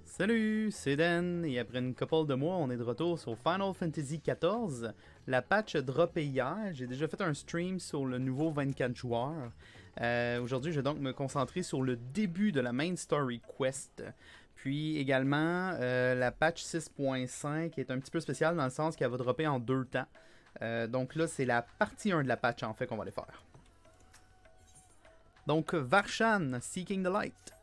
Salut, c'est Dan, et après une couple de mois, on est de retour sur Final Fantasy XIV. La patch a droppé hier, j'ai déjà fait un stream sur le nouveau 24 joueurs. Aujourd'hui, je vais donc me concentrer sur le début de la main story quest. Puis également, la patch 6.5 est un petit peu spéciale dans le sens qu'elle va dropper en 2 temps. Donc là, c'est la partie 1 de la patch en fait qu'on va aller faire. Donc, Varshan, Seeking the Light.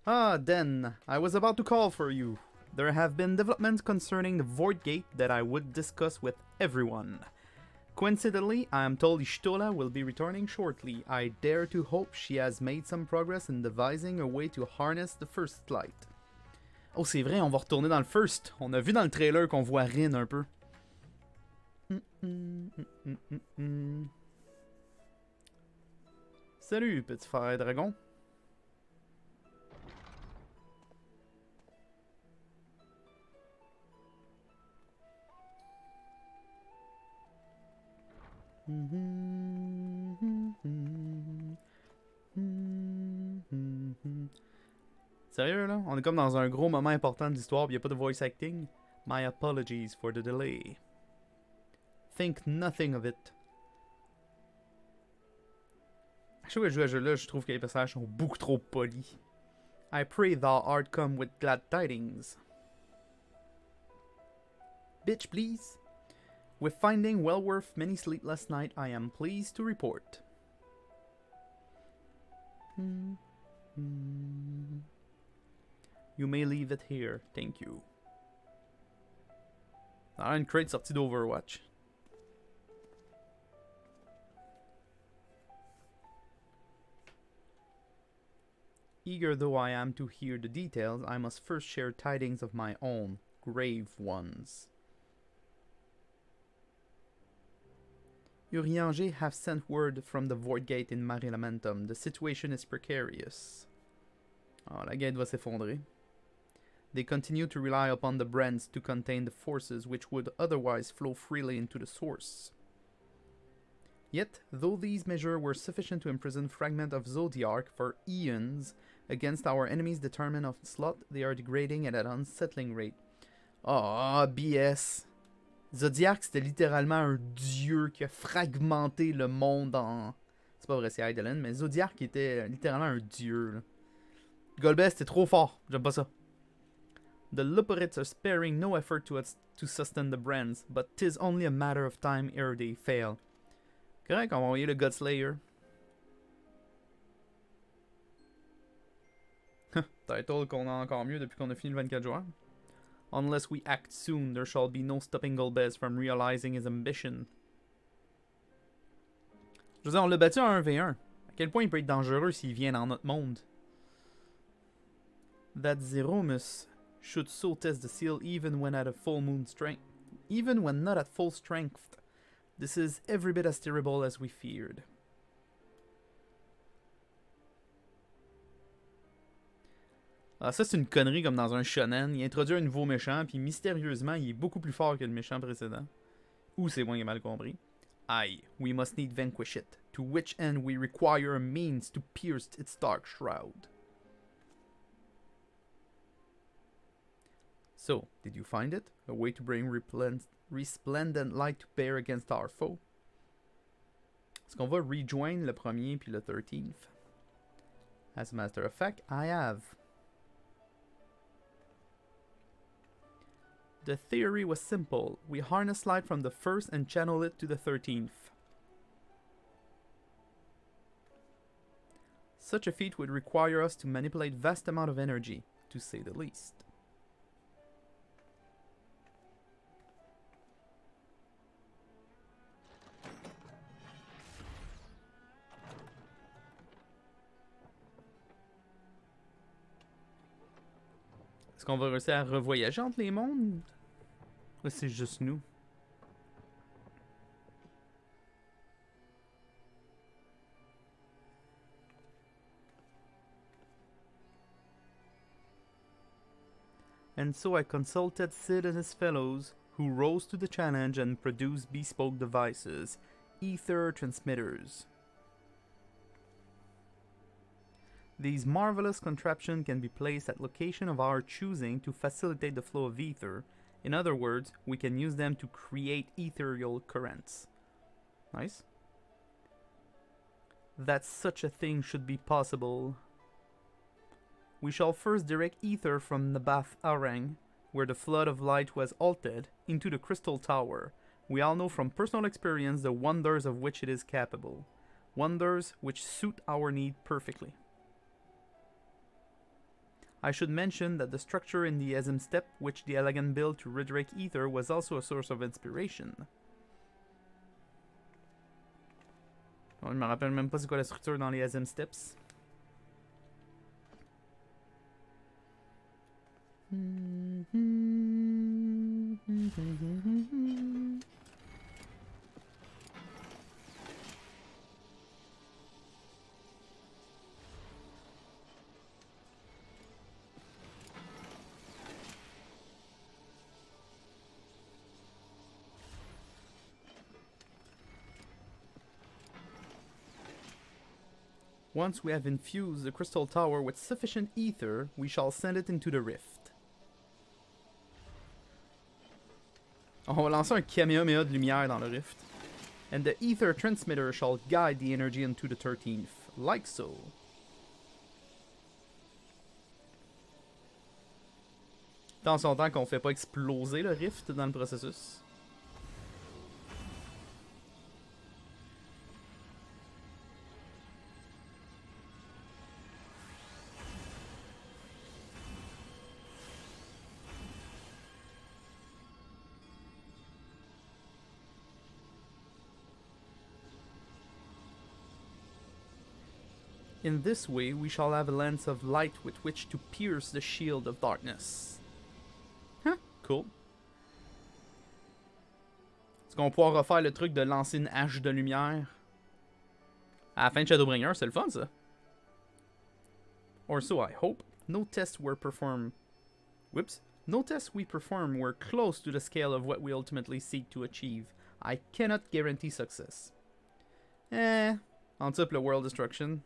Ah, Den, I was about to call for you. There have been developments concerning the Void Gate that I would discuss with everyone. Coincidentally, I am told Ishtola will be returning shortly. I dare to hope she has made some progress in devising a way to harness the First Light. Oh, c'est vrai, on va retourner dans le First. On a vu dans le trailer qu'on voit Rin un peu. Salut, petit frère dragon. Sérieux là? On est comme dans un gros moment important de l'histoire, il n'y a pas de voice acting. My apologies for the delay. Think nothing of it. À chaque fois que je joue à ce jeu-là, je trouve que les personnages sont beaucoup trop polis. I pray thou art come with glad tidings. Bitch, please. With finding well worth many sleepless nights, I am pleased to report. You may leave it here, thank you. Ah, une crate sortie d'Overwatch. Eager though I am to hear the details, I must first share tidings of my own, grave ones. Urianger have sent word from the Void Gate in Marilamentum. The situation is precarious. Oh, la gate va s'effondrer. They continue to rely upon the brands to contain the forces which would otherwise flow freely into the source. Yet, though these measures were sufficient to imprison fragment of Zodiac for eons against our enemies' determined onslaught, they are degrading at an unsettling rate. Ah, BS. Zodiac, c'était littéralement un dieu qui a fragmenté le monde en... C'est pas vrai, c'est Eidolon, mais Zodiac était littéralement un dieu. Là. Golbez, c'était trop fort. J'aime pas ça. The Luperites are sparing no effort to sustain the brands, but 'tis only a matter of time ere they fail. Correct, on va envoyer le Godslayer. Title qu'on a encore mieux depuis qu'on a fini le 24 joueurs. Unless we act soon, there shall be no stopping Golbez from realizing his ambition. Je veux dire, on l'a battu en 1v1. À quel point il peut être dangereux s'il vient dans notre monde? That Zeromus should so test the seal even when at a full moon strength. Even when not at full strength. This is every bit as terrible as we feared. Ah, ça c'est une connerie comme dans un shonen. Il introduit un nouveau méchant, puis mystérieusement, il est beaucoup plus fort que le méchant précédent. Ou c'est moi qui ai mal compris. Aye, we must need vanquish it, to which end we require a means to pierce its dark shroud. So, did you find it? A way to bring resplendent light to bear against our foe? Est-ce qu'on va rejoindre le premier puis le 13th? As a matter of fact, I have. The theory was simple. We harness light from the first and channel it to the 13th. Such a feat would require us to manipulate vast amount of energy, to say the least. Est-ce qu'on va réussir à revoyager entre les mondes? Ou c'est juste nous? And so I consulted Sid and his fellows, who rose to the challenge and produced bespoke devices, ether transmitters. These marvelous contraptions can be placed at location of our choosing to facilitate the flow of ether. In other words, we can use them to create ethereal currents. Nice. That such a thing should be possible. We shall first direct ether from Nabath Arang, where the flood of light was halted, into the crystal tower. We all know from personal experience the wonders of which it is capable. Wonders which suit our need perfectly. I should mention that the structure in the Ezim Step, which the Elegant built to redirect ether, was also a source of inspiration. Bon, je me rappelle même pas c'est quoi la structure dans les Ezim Steps. Once we have infused the crystal tower with sufficient ether, we shall send it into the rift. On va lancer un Kamehameha de lumière dans le rift. And the ether transmitter shall guide the energy into the 13th, like so. Tant son temps qu'on fait pas exploser le rift dans le processus. In this way, we shall have a lens of light with which to pierce the shield of darkness. Huh, cool. Est-ce qu'on pourra refaire le truc de lancer une hache de lumière? À la fin de Shadowbringer, c'est le fun, ça. Or so I hope. No tests were performed. Whoops. No tests we performed were close to the scale of what we ultimately seek to achieve. I cannot guarantee success. On top le world destruction.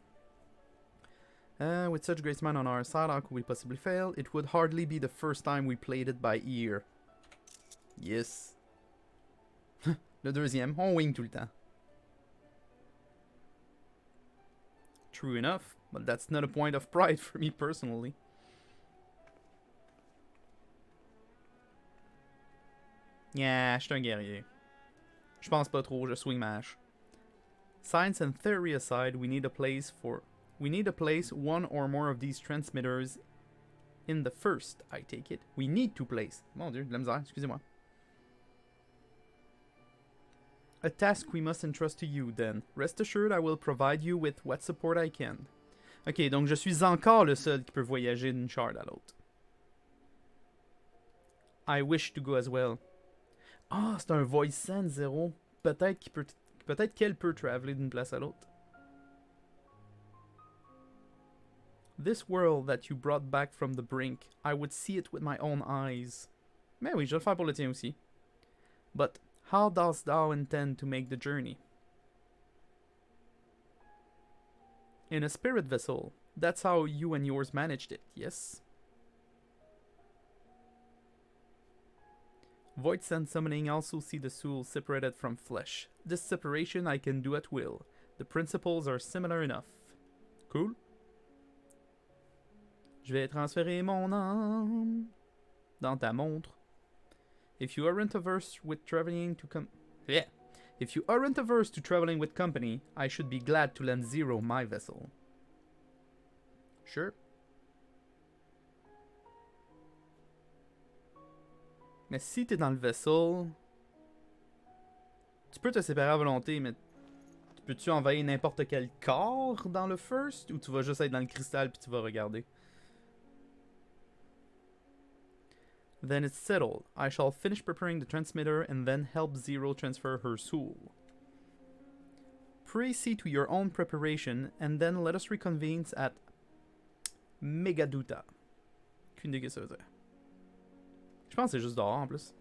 With such great men on our side, how could we possibly fail? It would hardly be the first time we played it by ear. Yes. Le deuxième, on wing tout le temps. True enough, but that's not a point of pride for me personally. Yeah, je suis un guerrier. Je pense pas trop, je swing mash. Science and theory aside, we need a place one or more of these transmitters in the first, I take it. We need to place. Mon Dieu, de la misère, excusez-moi. A task we must entrust to you, then. Rest assured, I will provide you with what support I can. Ok, donc je suis encore le seul qui peut voyager d'une shard à l'autre. I wish to go as well. Ah, c'est un voice send 0. Peut-être qu'elle peut traveler d'une place à l'autre. This world that you brought back from the brink, I would see it with my own eyes. Mais oui, je vais le faire pour le tien aussi. But how dost thou intend to make the journey? In a spirit vessel. That's how you and yours managed it, yes? Void Sand Summoning also see the soul separated from flesh. This separation I can do at will. The principles are similar enough. Cool? Je vais transférer mon âme dans ta montre. If you aren't averse with traveling to If you aren't averse to traveling with company, I should be glad to lend Zero my vessel. Sure. Mais si t'es dans le vaisseau, tu peux te séparer à volonté, mais peux-tu envahir n'importe quel corps dans le first, ou tu vas juste être dans le cristal puis tu vas regarder? Then it's settled. I shall finish preparing the transmitter and then help Zero transfer her soul. Pray see to your own preparation, and then let us reconvene at Megaduta. Qu'une idée que ça veut dire. Je pense que c'est juste dehors en plus.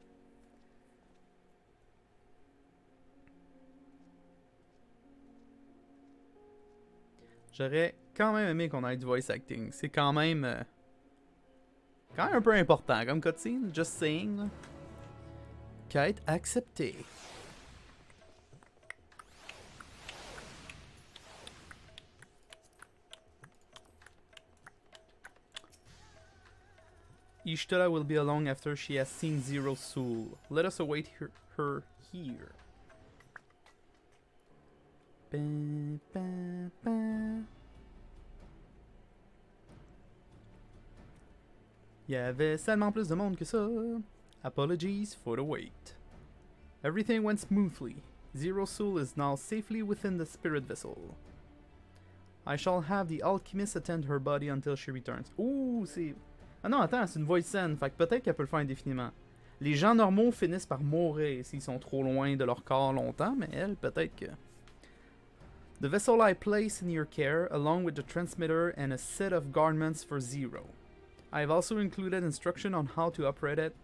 J'aurais quand même aimé qu'on ait du voice acting. C'est quand même un peu important comme cutscene, just saying. Là. Quête acceptée. Ishtola will be along after she has seen Zero Soul. Let us await her here. Ba, ba, ba. Il y avait seulement plus de monde que ça. Apologies for the wait. Everything went smoothly. Zero Soul is now safely within the spirit vessel. I shall have the alchemist attend her body until she returns. Ouh, c'est... Ah non, attends, c'est une voice scène, fait que peut-être qu'elle peut le faire indéfiniment. Les gens normaux finissent par mourir s'ils sont trop loin de leur corps longtemps, mais elle, peut-être que... The vessel I place in your care, along with the transmitter and a set of garments for Zero. I have also included instruction on how to operate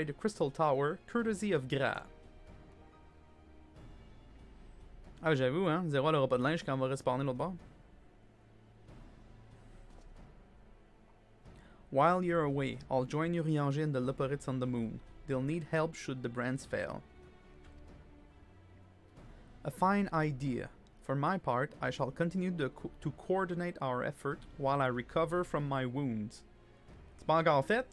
the crystal tower, courtesy of Gra. Ah, j'avoue, hein, Zero elle aura pas de linge quand on va respawner l'autre bord. While you're away, I'll join Urianger and the Leporites on the moon. They'll need help should the brands fail. A fine idea. For my part, I shall continue to coordinate our effort while I recover from my wounds. C'est pas encore fait?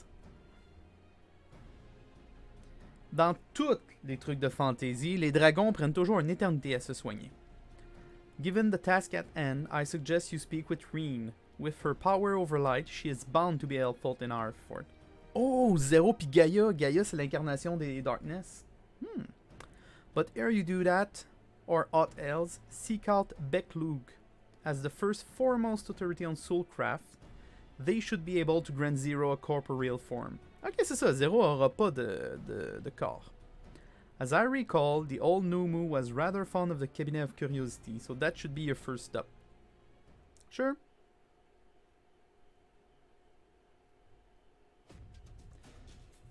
Dans tous les trucs de fantasy, les dragons prennent toujours une éternité à se soigner. Given the task at hand, I suggest you speak with Reen. With her power over light, she is bound to be helpful in our effort. Oh, Zero pis Gaia. Gaia, c'est l'incarnation des Darkness. But ere you do that, or aught else, seek out Beklug. As the first foremost authority on soulcraft, they should be able to grant Zero a corporeal form. Ok, c'est ça, Zero aura pas de corps. As I recall, the old Numu was rather fond of the Cabinet of Curiosity, so that should be your first stop. Sure.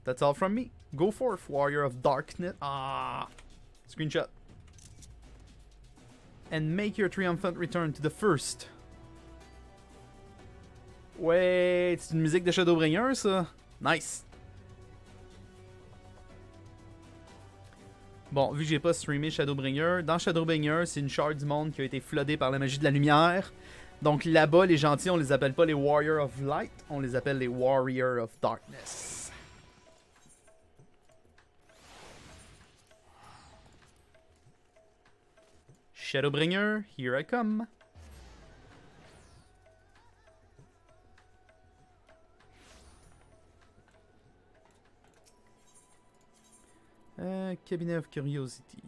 That's all from me. Go forth, warrior of darkness. Ah! Screenshot. And make your triumphant return to the first. Ouais, c'est une musique de Shadowbringer, ça. Nice. Bon, vu que j'ai pas streamé Shadowbringer, dans Shadowbringer, c'est une shard du monde qui a été floodée par la magie de la lumière. Donc là-bas, les gentils, on les appelle pas les Warriors of Light, on les appelle les Warriors of Darkness. Shadowbringer, here I come. Cabinet of Curiosity.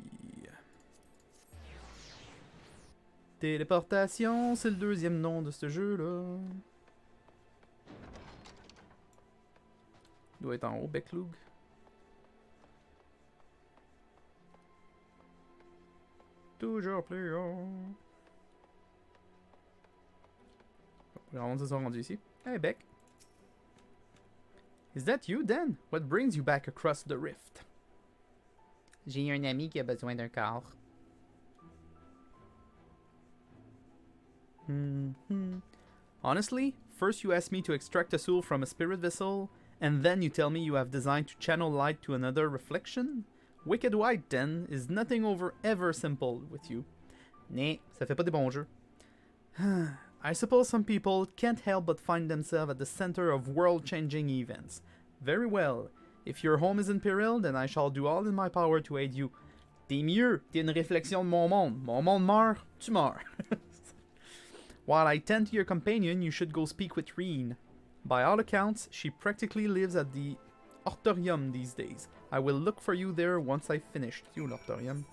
Téléportation, c'est le deuxième nom de ce jeu-là. Il doit être en haut, Beklug. Toujours plus haut. On se sont rendus ici. Hey, Beck. Is that you, then? What brings you back across the rift? J'ai un ami qui a besoin d'un corps. Honestly, first you ask me to extract a soul from a spirit vessel, and then you tell me you have designed to channel light to another reflection? Wicked White, then, is nothing over ever simple with you. Né, ça fait pas des bons jeux. I suppose some people can't help but find themselves at the center of world-changing events. Very well. If your home is in peril, then I shall do all in my power to aid you. T'es mieux, t'es une réflexion de mon monde. Mon monde meurt, tu meurs. While I tend to your companion, you should go speak with Reen. By all accounts, she practically lives at the Ortorium these days. I will look for you there once I've finished. C'est où l'Ortorium?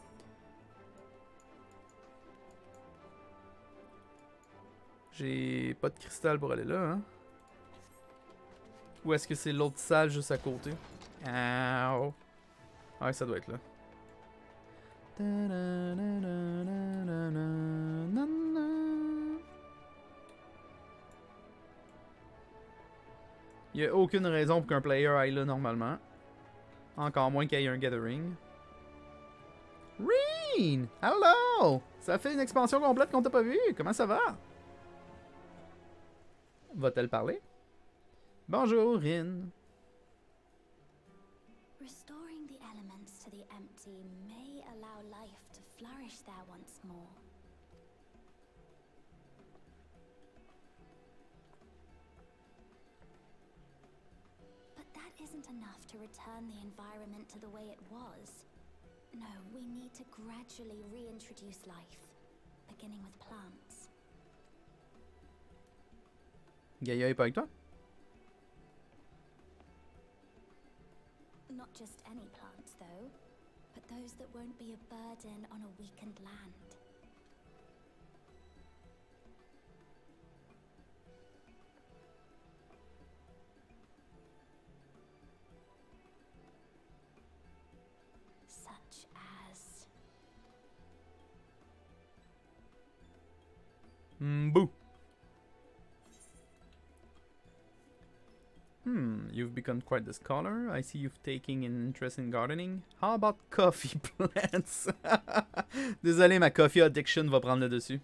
J'ai pas de cristal pour aller là, hein? Ou est-ce que c'est l'autre salle juste à côté? Ow. Ouais, ça doit être là. Il n'y a aucune raison pour qu'un player aille là normalement. Encore moins qu'il y ait un gathering. Reen! Hello! Ça fait une expansion complète qu'on t'a pas vu. Comment ça va? Va-t-elle parler? Bonjour, Rin. Restoring the elements to the empty may allow life to flourish there once more. But that isn't enough to return the environment to the way it was. No, we need to gradually reintroduce life, beginning with plants. Gaïa est pas avec toi? Not just any plants, though, but those that won't be a burden on a weakened land. Such as... Boo. You've become quite the scholar. I see you've taken an interest in gardening. How about coffee plants? Désolé, ma coffee addiction va prendre le dessus.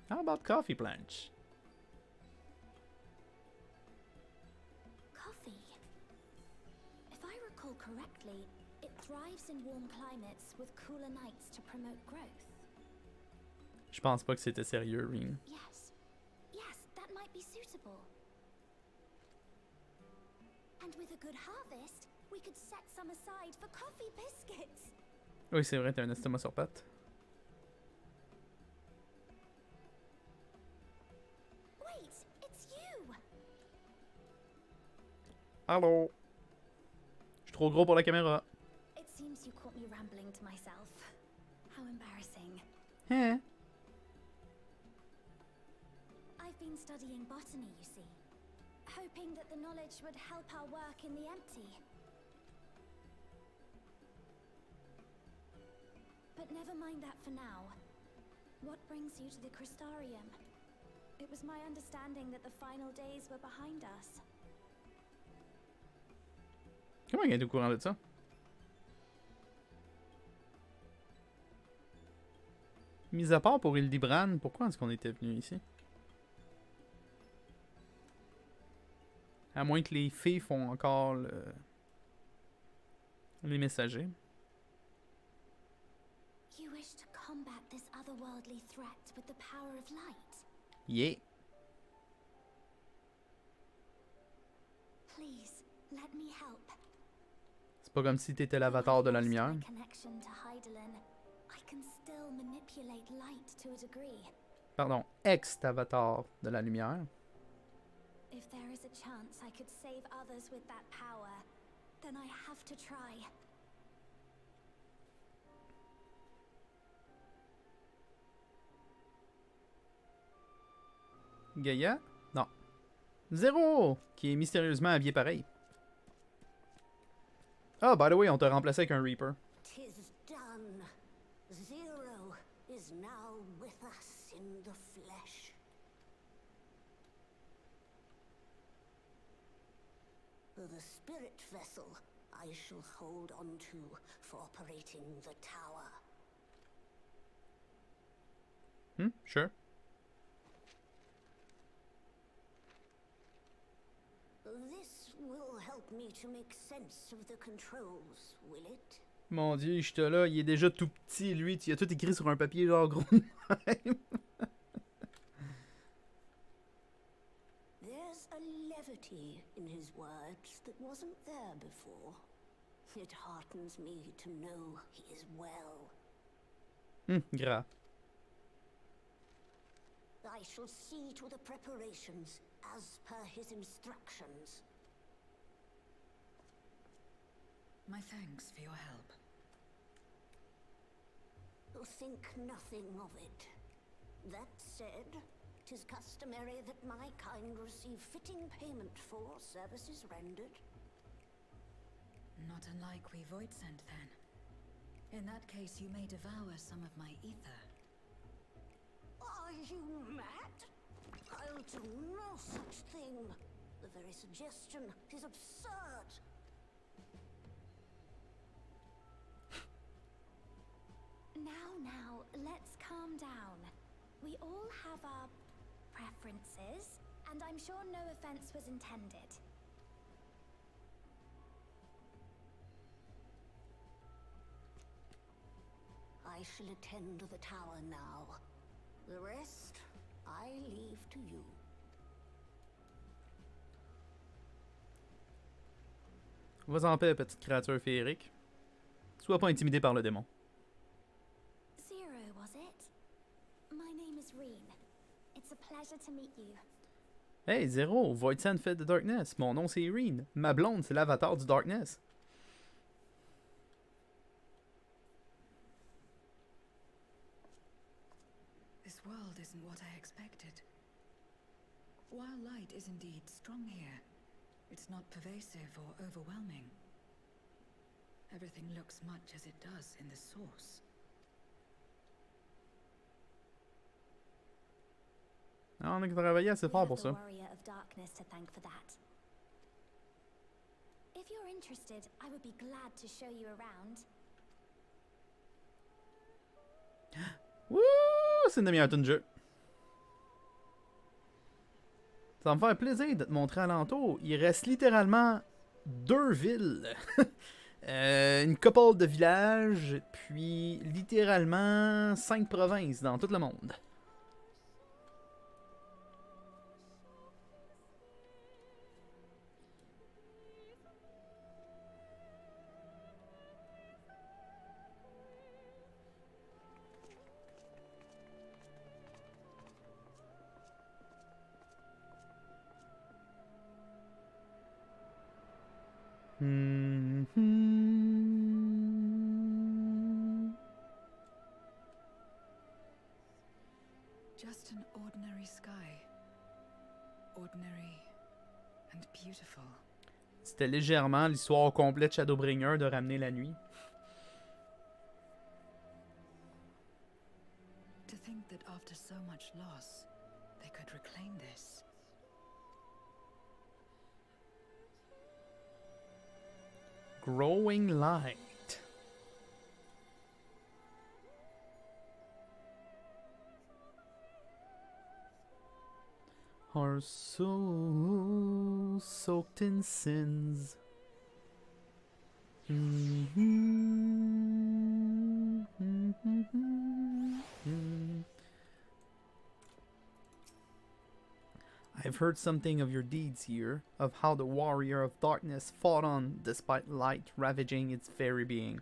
How about coffee plants? Coffee. If I recall correctly, it thrives in warm climates with cooler nights to promote growth. Je pense pas que c'était sérieux, Reen. Yes. Yes, that might be suitable. And with a good harvest, we could set some aside for coffee biscuits. Oui, c'est vrai, t'as un estomac sur pattes. Wait, it's you! Allô? Je suis trop gros pour la caméra. It seems you caught me rambling to myself. How embarrassing. Hein? I've been studying botany, you see. Hoping that the knowledge would help our work in the empty. But never mind that for now. What brings you to the Crystarium? It was my understanding that the final days were behind us. Comment il est au courant de ça? Mis à part pour Hildibran, pourquoi est-ce qu'on était venu ici? À moins que les fées font encore les messagers. You wish to combat this otherworldly threat with the power of light? Yeah. Please, let me help. C'est pas comme si t'étais l'avatar de la lumière. Connection to Heidelin, I can still manipulate light to a degree. Pardon, ex-avatar de la lumière. If there is a chance I could save others with that power, then I have to try. Gaïa? Non. Zéro! Qui est mystérieusement habillé pareil. Ah, by the way, on t'a remplacé avec un Reaper. 'Tis done. Zero is now with us in the flesh. The spirit vessel I shall hold on to for operating the tower. Sure. This will help me to make sense of the controls, will it? Mon dieu, j'étais là, il est déjà tout petit, lui. Il a tout écrit sur un papier genre gros de même. There's a levity in his words that wasn't there before. It heartens me to know he is well. Gras. I shall see to the preparations as per his instructions. My thanks for your help. Think nothing of it. That said, 'tis customary that my kind receive fitting payment for services rendered. Not unlike we void sent then. In that case, you may devour some of my ether. Are you mad? I'll do no such thing. The very suggestion is absurd. Now, let's calm down. We all have our preferences, and I'm sure no offense was intended. I shall attend to the tower now. The rest, I leave to you. Va en paix, petite créature féerique. Sois pas intimidé par le démon. Zero, was it? My name is Reen. It's a pleasure to meet you. Hey, Zero, Void Sand Fed de Darkness. Mon nom c'est Reen. Ma blonde, c'est l'avatar du Darkness. This world isn't what I expected. While light is indeed strong here, it's not pervasive or overwhelming. Everything looks much as it does in the source. On a travaillé assez We fort have pour the ça. warrior of darkness to thank for that. If you're interested, I would be glad to show you around. Wouh! C'est une demi-heure de jeu. Ça va me faire plaisir de te montrer alentour. Il reste littéralement 2 villes. Une couple de villages, puis littéralement 5 provinces dans tout le monde. Just an ordinary sky. Ordinary and beautiful. C'était légèrement l'histoire complète de Shadowbringer de ramener la nuit. To think that after so much loss, they could reclaim this. Growing light. Our souls soaked in sins. I've heard something of your deeds here, of how the warrior of darkness fought on despite light ravaging its very being.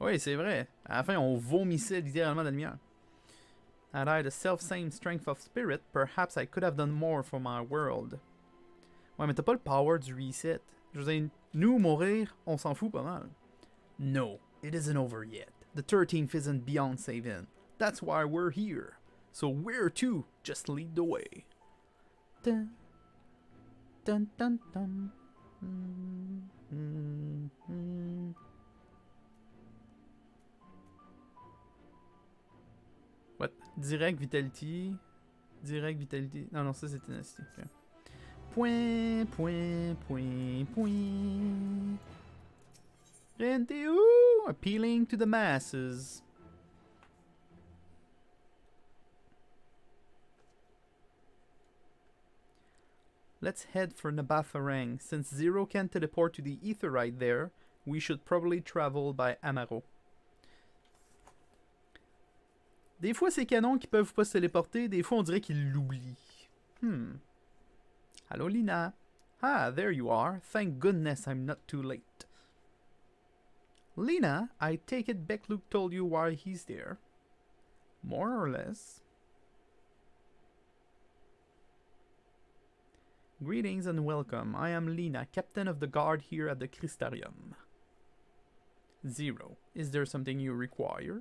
Oui, c'est vrai. À la fin, on vomissait littéralement de la lumière. Had I the self-same strength of spirit, perhaps I could have done more for my world. Ouais, mais t'as pas le power du reset. Je veux dire, nous, mourir, on s'en fout pas mal. No, it isn't over yet. The 13th isn't beyond saving. That's why we're here. So where to? Just lead the way. Dun, dun, dun, dun. What? Direct Vitality. Direct Vitality. Non, non, ça c'est Tenacity. Okay. Point, point, point, point. Gente, ooh, appealing to the masses. Let's head for Nabatharang. Since Zero can teleport to the ether right there, we should probably travel by Amaro. Des fois, c'est canon qui peuvent pas se téléporter, des fois, on dirait qu'ils l'oublient. Hello, Lina. Ah, there you are. Thank goodness I'm not too late. Lina, I take it Beckluke told you why he's there. More or less. Greetings and welcome. I am Lina, captain of the guard here at the Crystarium. Zero, is there something you require?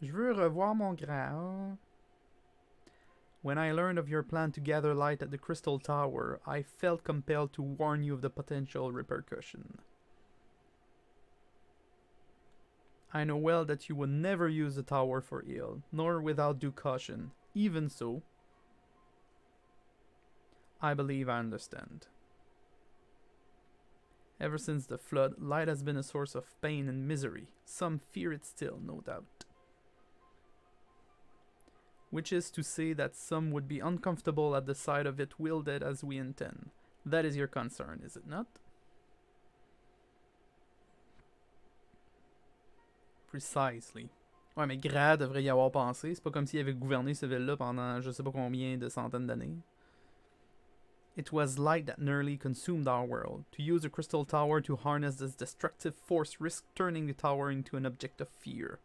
Je veux revoir mon Graal. When I learned of your plan to gather light at the Crystal Tower, I felt compelled to warn you of the potential repercussion. I know well that you would never use the tower for ill, nor without due caution. Even so, I believe I understand. Ever since the flood, light has been a source of pain and misery. Some fear it still, no doubt. which is to say that some would be uncomfortable at the sight of it wielded as we intend. That is your concern, is it not? Precisely. Ouais, mais Gra devrait y avoir pensé. C'est pas comme s'il avait gouverné cette ville-là pendant je sais pas combien de centaines d'années. It was light that nearly consumed our world. To use the crystal tower to harness this destructive force risks turning the tower into an object of fear.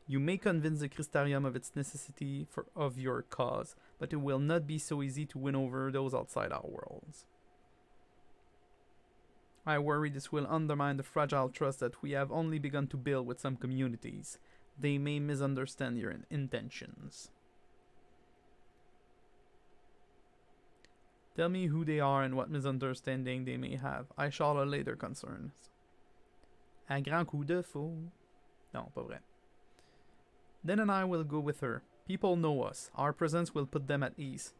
You may convince the Crystarium of its necessity of your cause, but it will not be so easy to win over those outside our worlds. I worry this will undermine the fragile trust that we have only begun to build with some communities. They may misunderstand your intentions. Tell me who they are and what misunderstanding they may have. I shall allay their concerns. À grand coup de faux. Non, pas vrai. Then and I will go with her. People know us. Our presence will put them at ease.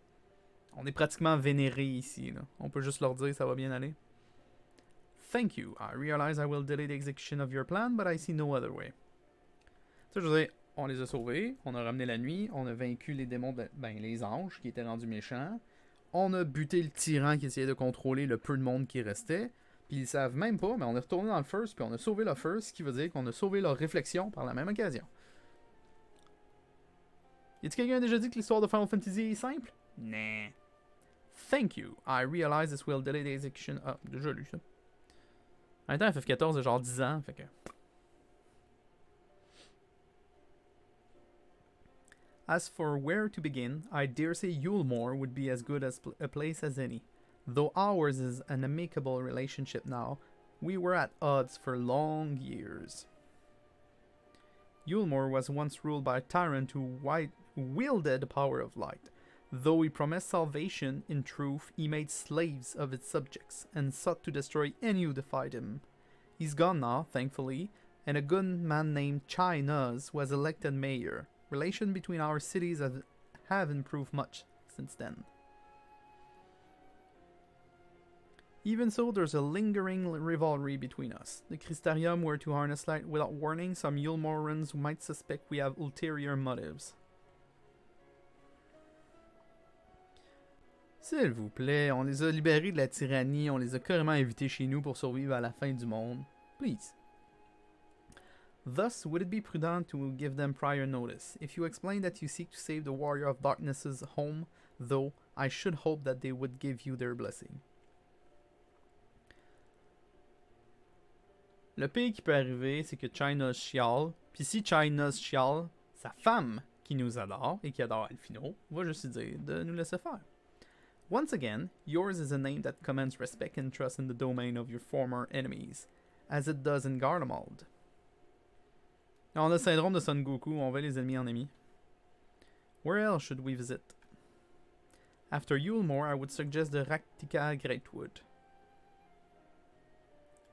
On est pratiquement vénérés ici, là. On peut juste leur dire ça va bien aller. Thank you. I realize I will delay the execution of your plan, but I see no other way. Ça, je veux dire, on les a sauvés, on a ramené la nuit, on a vaincu les démons, les anges qui étaient rendus méchants, on a buté le tyran qui essayait de contrôler le peu de monde qui restait, puis ils savent même pas, mais on est retourné dans le first, puis on a sauvé le first, ce qui veut dire qu'on a sauvé leur réflexion par la même occasion. Y a-t-il quelqu'un qui a déjà dit que l'histoire de Final Fantasy est simple? Nah. Thank you. I realize this will delay the execution. Ah, déjà lu ça. En même temps, FF14 a genre 10 ans, fait que. As for where to begin, I dare say Yulemoor would be as good as a place as any. Though ours is an amicable relationship now, we were at odds for long years. Yulemoor was once ruled by a tyrant who wielded the power of light. Though he promised salvation, in truth, he made slaves of its subjects, and sought to destroy any who defied him. He's gone now, thankfully, and a good man named Chai Nuz was elected mayor. Relations between our cities have improved much since then. Even so, there's a lingering rivalry between us. The Crystarium were to harness light without warning some Yulemoorans might suspect we have ulterior motives. S'il vous plaît, on les a libérés de la tyrannie, on les a carrément invités chez nous pour survivre à la fin du monde. Please. Thus, would it be prudent to give them prior notice? If you explain that you seek to save the Warrior of Darkness's home, though, I should hope that they would give you their blessing. Le pire qui peut arriver, c'est que China chiale, puis si China chiale, sa femme, qui nous adore et qui adore Alphino, va juste dire de nous laisser faire. Once again, yours is a name that commands respect and trust in the domain of your former enemies, as it does in Garlemald. On a le syndrome de Son Goku, on veut les ennemis en amis. Where else should we visit? After Yulemoor, I would suggest the Raktika Greatwood.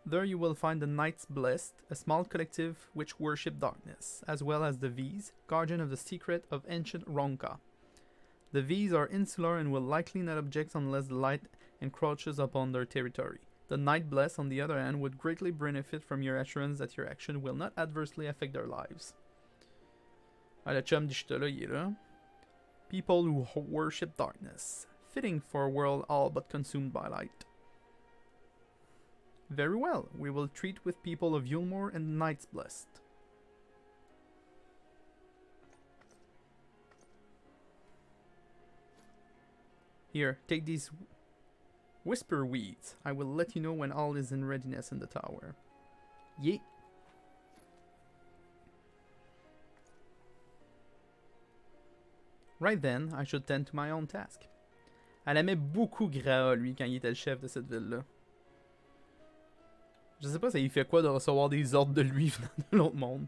There you will find the Knights Blessed, a small collective which worship darkness, as well as the V's, guardian of the secret of ancient Ronka. The V's are insular and will likely not object unless the light encroaches upon their territory. The Knight Blessed, on the other hand, would greatly benefit from your assurance that your action will not adversely affect their lives. Ah, le chum d'Ishta là, il est là. People who worship darkness. Fitting for a world all but consumed by light. Very well, we will treat with people of Yulemoor and the Knights Blessed. Here, take these whisper weeds. I will let you know when all is in readiness in the tower. Yeet. Right then, I should tend to my own task. Elle aimait beaucoup Graha, lui, quand il était le chef de cette ville-là. Je sais pas ça lui fait quoi de recevoir des ordres de lui venant de l'autre monde.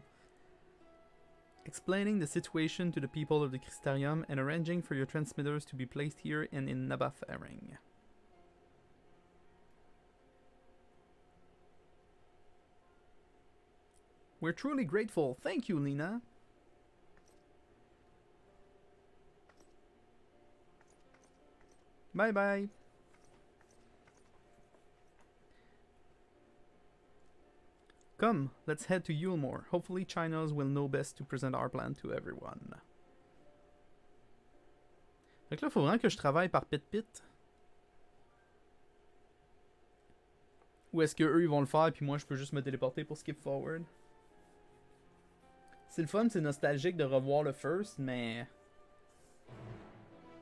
Explaining the situation to the people of the Crystarium and arranging for your transmitters to be placed here and in Nabathering. We're truly grateful. Thank you, Lena. Bye bye. Come, let's head to Yulemoor. Hopefully Chinos will know best to present our plan to everyone. Fait que là, faut vraiment que je travaille par pit-pit. Ou est-ce que eux ils vont le faire puis moi je peux juste me téléporter pour skip forward? C'est le fun, c'est nostalgique de revoir le first, mais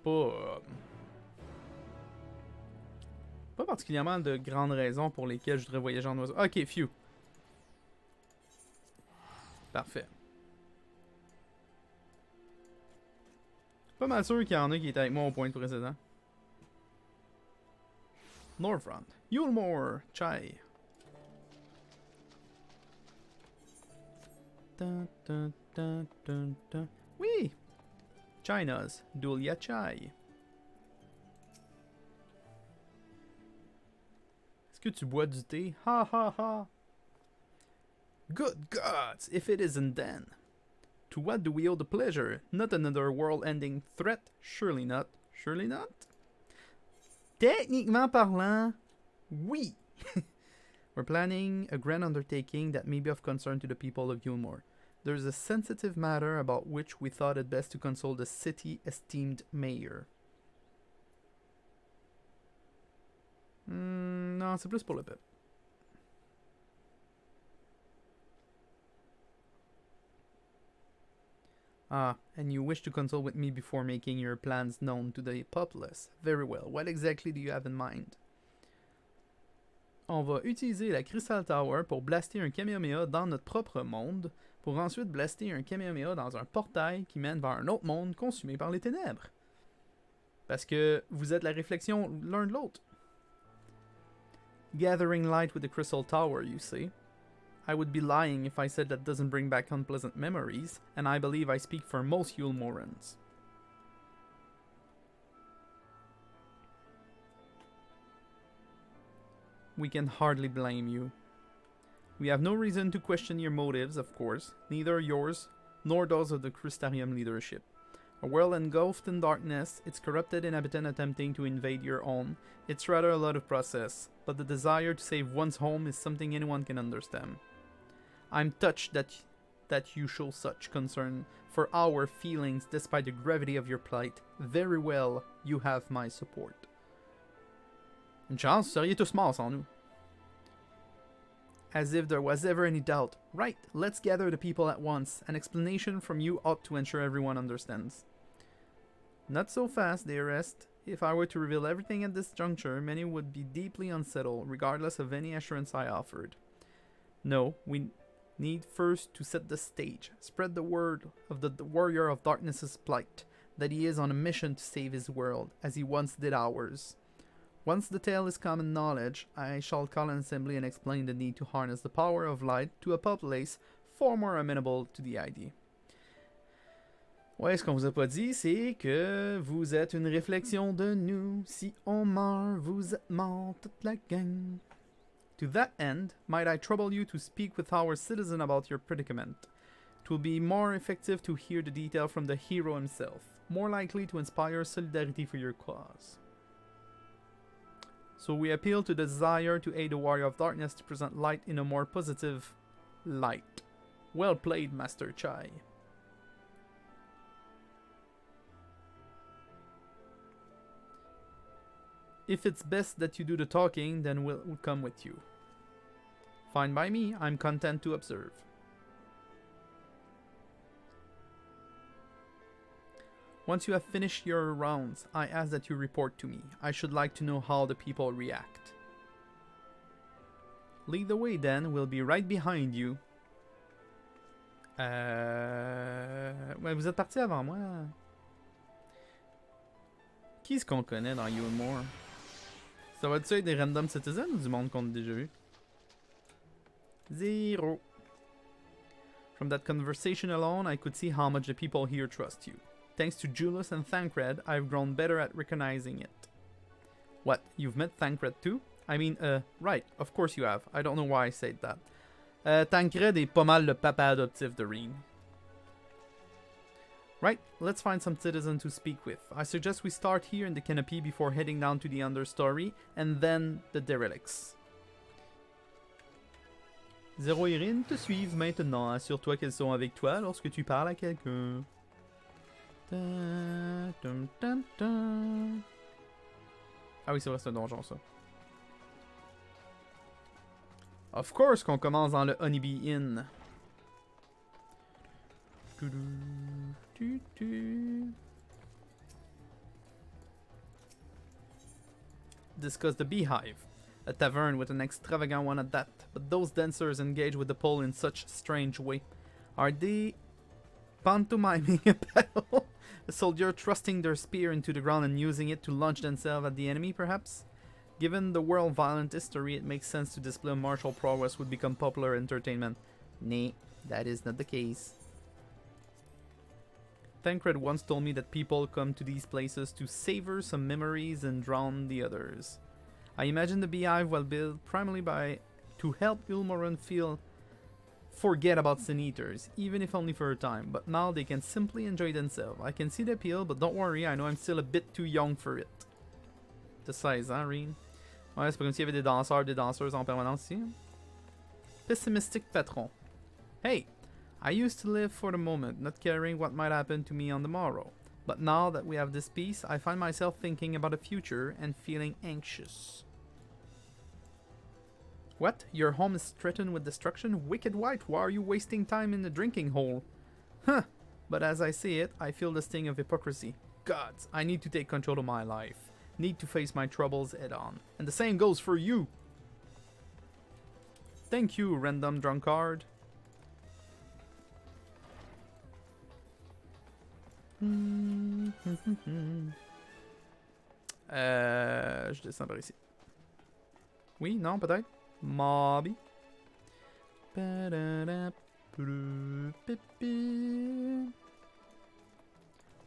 pas pas particulièrement de grandes raisons pour lesquelles je voudrais voyager en oiseau. Ok, phew. Parfait. Pas mal sûr qu'il y en a qui étaient avec moi au point précédent. Northront. Yulmore. Chai. Dun, dun, dun, dun, dun. Oui! China's Dulia Chai. Est-ce que tu bois du thé? Ha ha ha! Good gods, if it isn't then. To what do we owe the pleasure? Not another world-ending threat? Surely not. Surely not? Techniquement parlant, oui! We're planning a grand undertaking that may be of concern to the people of Yulmore. There's a sensitive matter about which we thought it best to consult the city esteemed mayor. Non, c'est plus pour le peuple. Ah, and you wish to consult with me before making your plans known to the populace. Very well. What exactly do you have in mind? On va utiliser la Crystal Tower pour blaster un Kamehameha dans notre propre monde, pour ensuite blaster un Kamehameha dans un portail qui mène vers un autre monde consumé par les ténèbres. Parce que vous êtes la réflexion l'un de l'autre. Gathering light with the Crystal Tower, you see. I would be lying if I said that doesn't bring back unpleasant memories, and I believe I speak for most Yulmorans. We can hardly blame you. We have no reason to question your motives, of course, neither yours nor those of the Crystarium leadership. A world engulfed in darkness, its corrupted inhabitant attempting to invade your own, it's rather a lot of process, but the desire to save one's home is something anyone can understand. I'm touched that you show such concern for our feelings despite the gravity of your plight. Very well, you have my support. Une chance, vous seriez tous morts sans nous. As if there was ever any doubt. Right, let's gather the people at once. An explanation from you ought to ensure everyone understands. Not so fast, dearest. If I were to reveal everything at this juncture, many would be deeply unsettled, regardless of any assurance I offered. No, we need first to set the stage. Spread the word of the warrior of darkness's plight, that he is on a mission to save his world, as he once did ours. Once the tale is common knowledge, I shall call an assembly and explain the need to harness the power of light to a populace far more amenable to the idea. Ouais, ce qu'on vous a pas dit, c'est que vous êtes une réflexion de nous. Si on meurt, vous êtes morts toute la gang. To that end, might I trouble you to speak with our citizen about your predicament? It will be more effective to hear the detail from the hero himself, more likely to inspire solidarity for your cause. So we appeal to the desire to aid the warrior of darkness to present light in a more positive light. Well played, Master Chai. If it's best that you do the talking, then we'll come with you. Fine by me, I'm content to observe. Once you have finished your rounds, I ask that you report to me. I should like to know how the people react. Lead the way then, we'll be right behind you. Ouais, vous êtes parti avant moi. Qui est-ce qu'on connaît dans Yulmore? Ça va-tu être des random citizens ou du monde qu'on a déjà vu? Zero. From that conversation alone, I could see how much the people here trust you. Thanks to Julius and Thancred, I've grown better at recognizing it. What, you've met Thancred too? I mean, right, of course you have. I don't know why I said that. Thancred est pas mal le papa adoptif de Reem. Right, let's find some citizens to speak with. I suggest we start here in the canopy before heading down to the understory, and then the derelicts. Zéro et Rin te suivent maintenant. Assure-toi qu'elles sont avec toi lorsque tu parles à quelqu'un. Ah oui, c'est vrai, c'est un donjon, ça. Of course qu'on commence dans le Honeybee Inn. Discuss the Beehive. A tavern with an extravagant one at that. But those dancers engage with the pole in such strange way. Are they pantomiming a battle? A soldier thrusting their spear into the ground and using it to launch themselves at the enemy, perhaps? Given the world's violent history, it makes sense to display martial prowess would become popular entertainment. Nay, that is not the case. Tancred once told me that people come to these places to savor some memories and drown the others. I imagine the Beehive was built primarily to help Ilmoran forget about Sin Eaters, even if only for a time, but now they can simply enjoy themselves. I can see the appeal, but don't worry, I know I'm still a bit too young for it. De 16 ans, Reen. Ouais, c'est pas comme s'il y avait des danseurs, des danseuses en permanence ici. Pessimistic patron. Hey, I used to live for the moment, not caring what might happen to me on the morrow. But now that we have this peace, I find myself thinking about the future and feeling anxious. What? Your home is threatened with destruction? Wicked White, why are you wasting time in the drinking hole? Huh, but as I see it, I feel the sting of hypocrisy. Gods, I need to take control of my life. Need to face my troubles head on. And the same goes for you! Thank you, random drunkard. Je descends par ici. Oui, non, peut-être? Mobby.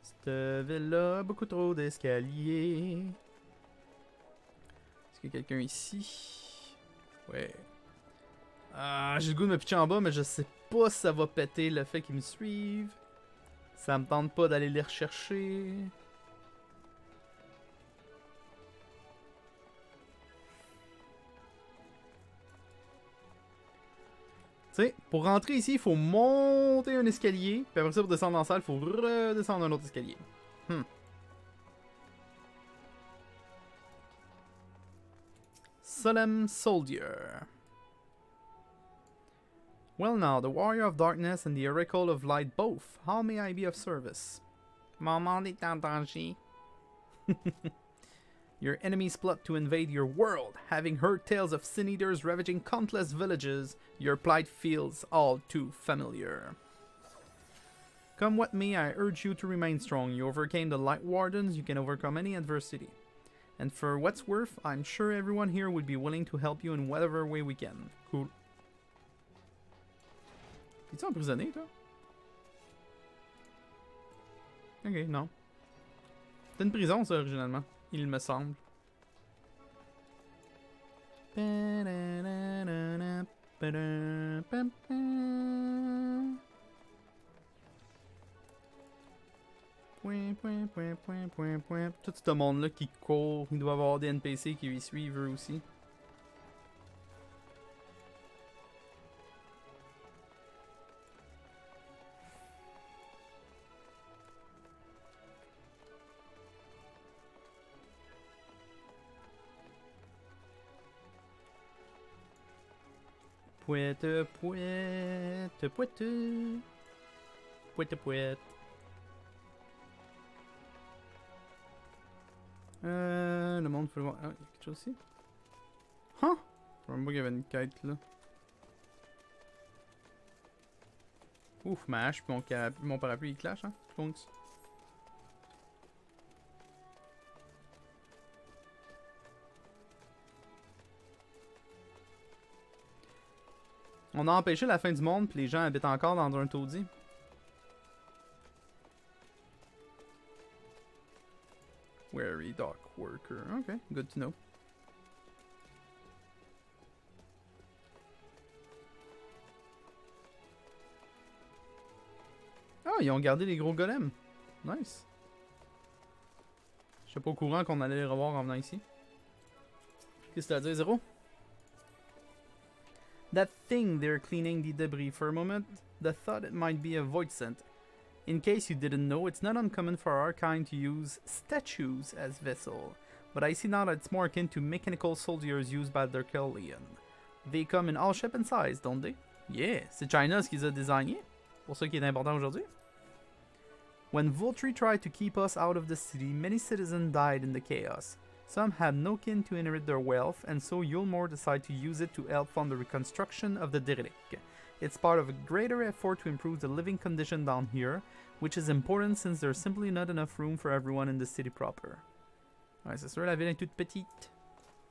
Cette ville-là, beaucoup trop d'escaliers. Est-ce qu'il y a quelqu'un ici? Ouais. Ah, j'ai le goût de me pitcher en bas, mais je sais pas si ça va péter le fait qu'ils me suivent. Ça me tente pas d'aller les rechercher. Tu sais, pour rentrer ici, il faut monter un escalier. Puis après ça, pour descendre dans la salle, il faut redescendre un autre escalier. Solemn Soldier. Well now, the Warrior of Darkness and the Oracle of Light both. How may I be of service? Mon monde est en danger. Your enemies plot to invade your world. Having heard tales of Sin Eaters ravaging countless villages, your plight feels all too familiar. Come what may, I urge you to remain strong. You overcame the Light Wardens, you can overcome any adversity. And for what's worth, I'm sure everyone here would be willing to help you in whatever way we can. Cool. Es-tu emprisonné, toi? Ok, non. C'est une prison, ça, originalement. Il me semble. Tout ce monde-là qui court, il doit y avoir des NPC qui lui suivent eux aussi. Pouette, pouette, pouette. Pouette, pouette. Le monde faut le voir. Ah, il y a quelque chose ici? Huh? Je me pas qu'il y avait une quête là. Ouf, ma hache pis mon parapluie il clash, hein? Fonks. On a empêché la fin du monde pis les gens habitent encore dans un taudis. Wary dock worker. Okay, good to know. Ah, ils ont gardé les gros golems. Nice. Je suis pas au courant qu'on allait les revoir en venant ici. Qu'est-ce que t'as à dire, Zéro? That thing they're cleaning the debris for a moment, the thought it might be a void scent. In case you didn't know, it's not uncommon for our kind to use statues as vessel. but I see now that it's more akin to mechanical soldiers used by the Kellian. They come in all shape and size, don't they? Yeah, c'est China ce qu'ils ont désigné. Pour ça qui est important aujourd'hui. When Voltri tried to keep us out of the city, many citizens died in the chaos. Some had no kin to inherit their wealth, and so Yulmore decided to use it to help fund the reconstruction of the Derelict. It's part of a greater effort to improve the living condition down here, which is important since there's simply not enough room for everyone in the city proper. Ouais, c'est sûr, la ville est toute petite.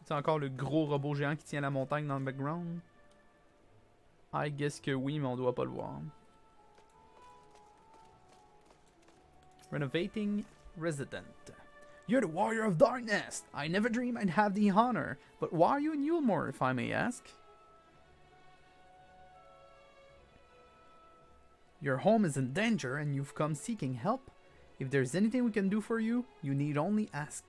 C'est encore le gros robot géant qui tient la montagne dans le background? I guess que oui, mais on doit pas le voir. Renovating resident. You're the Warrior of Darkness! I never dreamed I'd have the honor. But why are you in Yulmore, if I may ask? Your home is in danger and you've come seeking help. If there's anything we can do for you, you need only ask.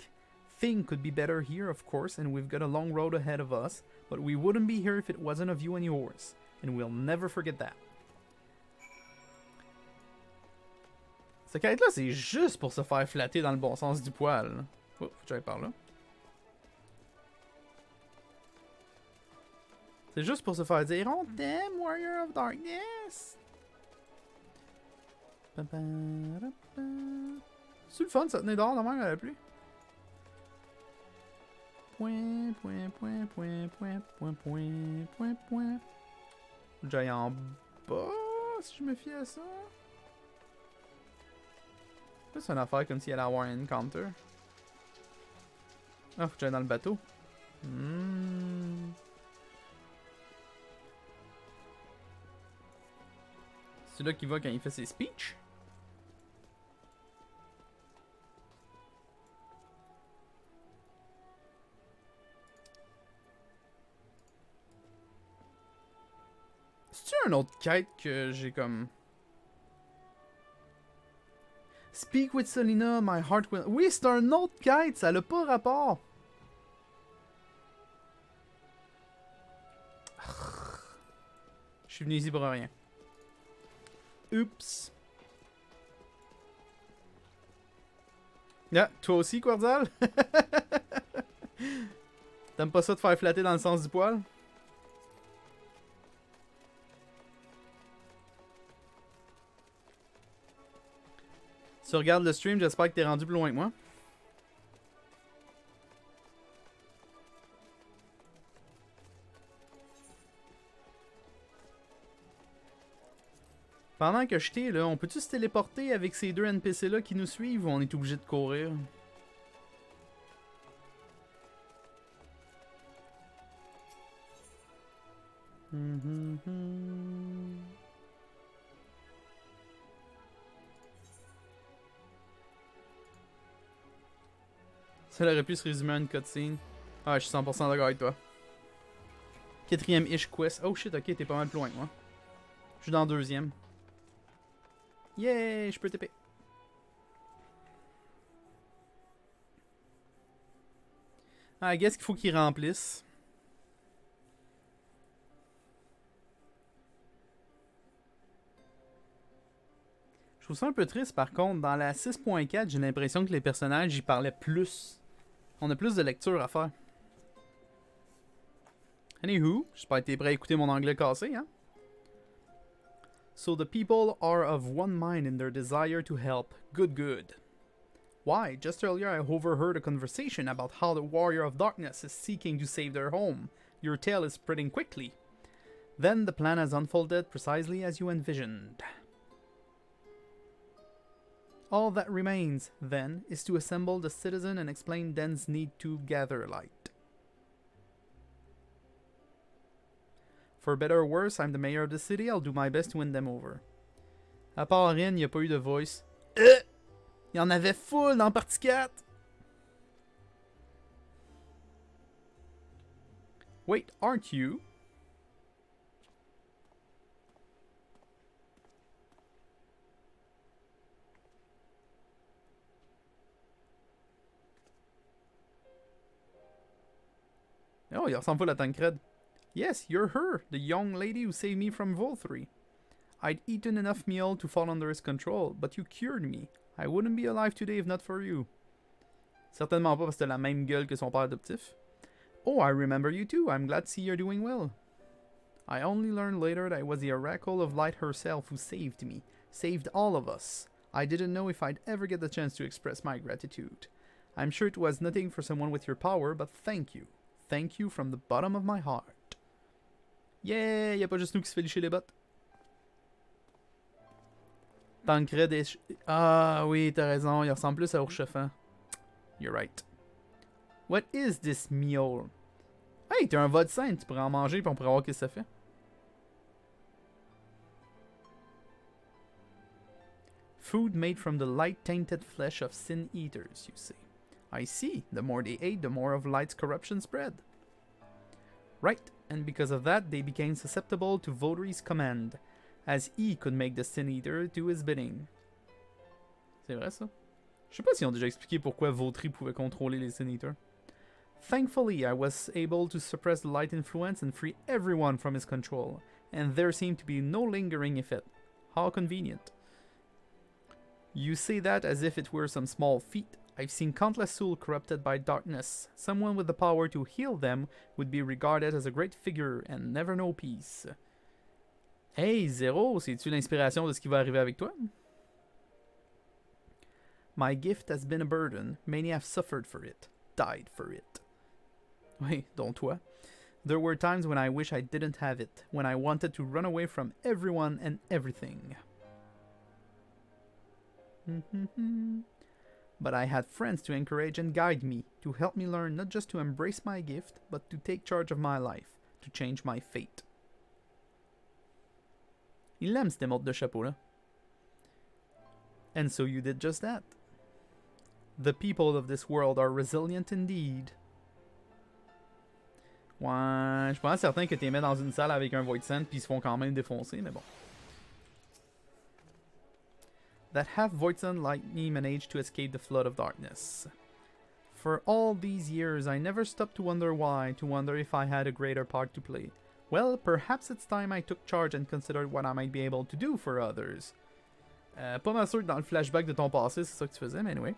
Thing could be better here, of course, and we've got a long road ahead of us, but we wouldn't be here if it wasn't of you and yours. And we'll never forget that. Cette quête-là, c'est juste pour se faire flatter dans le bon sens du poil. Oh, faut que j'aille par là. C'est juste pour se faire dire on t'aime, Warrior of Darkness. C'est le fun, ça tenait dehors de même à la pluie. Point, point, point, point, point, point, point, point, point. Faut que j'aille en bas si je me fie à ça. C'est une affaire comme s'il allait avoir un encounter. Ah, faut que j'aille dans le bateau. C'est là qu'il va quand il fait ses speeches. C'est-tu une autre quête que j'ai comme... Speak with Selena, my heart will... Oui, c'est un autre quête, ça n'a pas rapport. Je suis venu ici pour rien. Oups. Ah, toi aussi, Querzal? T'aimes pas ça de faire flatter dans le sens du poil? Si tu regardes le stream, j'espère que t'es rendu plus loin que moi. Pendant que je t'ai là, on peut-tu se téléporter avec ces deux NPC là qui nous suivent ou on est obligé de courir? Ça aurait pu se résumer à une cutscene. Ah, je suis 100% d'accord avec toi. Quatrième-ish quest. Oh shit, ok, t'es pas mal plus loin que moi. Je suis dans le deuxième. Yeah, je peux TP. Ah, qu'est-ce qu'il faut qu'il remplisse? Je trouve ça un peu triste par contre. Dans la 6.4, j'ai l'impression que les personnages y parlaient plus. On a plus de lecture à faire. Anywho, j'espère que t'es prêt à écouter mon anglais cassé, hein? So the people are of one mind in their desire to help. Good, good. Why? Just earlier I overheard a conversation about how the Warrior of Darkness is seeking to save their home. Your tale is spreading quickly. Then the plan has unfolded precisely as you envisioned. All that remains, then, is to assemble the citizen and explain Den's need to gather light. For better or worse, I'm the mayor of the city, I'll do my best to win them over. À part Rin, y a pas eu de voice. Y en avait full dans partie 4! Wait, aren't you? Oh, il ressemble pas à la Tancred. Yes, you're her, the young lady who saved me from Voltri. I'd eaten enough meal to fall under his control, but you cured me. I wouldn't be alive today if not for you. Certainement pas parce que t'as la même gueule que son père adoptif. Oh, I remember you too. I'm glad to see you're doing well. I only learned later that it was the Oracle of Light herself who saved me. Saved all of us. I didn't know if I'd ever get the chance to express my gratitude. I'm sure it was nothing for someone with your power, but thank you. Thank you from the bottom of my heart. Yeah, y'a pas juste nous qui se fait licher les bottes. Tancred et... Ah oui, t'as raison, il ressemble plus à Urchefant. You're right. What is this meal? Hey, t'as un vodka sain, tu pourrais en manger puis on pourrait voir ce que ça fait. Food made from the light-tainted flesh of sin eaters, you say. I see. The more they ate, the more of light's corruption spread. Right, and because of that, they became susceptible to Votary's command, as he could make the sin eater do his bidding. C'est vrai ça? Je sais pas s'ils ont déjà expliqué pourquoi Votary pouvait contrôler les sin eaters. Thankfully, I was able to suppress the light influence and free everyone from his control, and there seemed to be no lingering effect. How convenient. You say that as if it were some small feat. I've seen countless souls corrupted by darkness. Someone with the power to heal them would be regarded as a great figure and never know peace. Hey, Zero, c'est-tu l'inspiration de ce qui va arriver avec toi? My gift has been a burden. Many have suffered for it, died for it. Oui, dont toi. There were times when I wish I didn't have it, when I wanted to run away from everyone and everything. But I had friends to encourage and guide me, to help me learn not just to embrace my gift, but to take charge of my life, to change my fate. Il aime cette émote de chapeau là. And so you did just that. The people of this world are resilient indeed. Ouais, je suis pas certain que t'es mis dans une salle avec un Void Sand puis ils se font quand même défoncer, mais bon. That half Void Sand like me managed to escape the flood of darkness. For all these years, I never stopped to wonder why, to wonder if I had a greater part to play. Well, perhaps it's time I took charge and considered what I might be able to do for others. Pas mal sûr que dans le flashback de ton passé, c'est ça que tu faisais, mais anyway.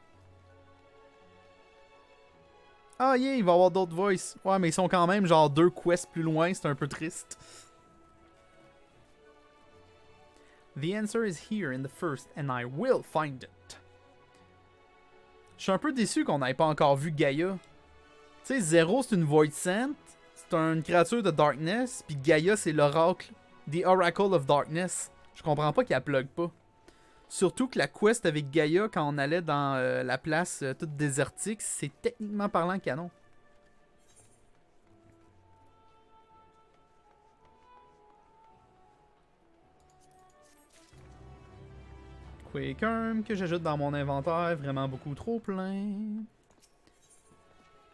Ah yeah, il va y avoir d'autres voices. Ouais, mais ils sont quand même genre 2 quests plus loin, c'est un peu triste. The answer is here in the first, and I will find it. Je suis un peu déçu qu'on n'ait pas encore vu Gaia. Tu sais, Zero c'est une Void Sent, c'est une créature de Darkness, puis Gaia c'est l'Oracle, The Oracle of Darkness. Je comprends pas qu'elle plug pas. Surtout que la quest avec Gaia, quand on allait dans la place toute désertique, c'est techniquement parlant canon. Quakerm que j'ajoute dans mon inventaire, vraiment beaucoup trop plein.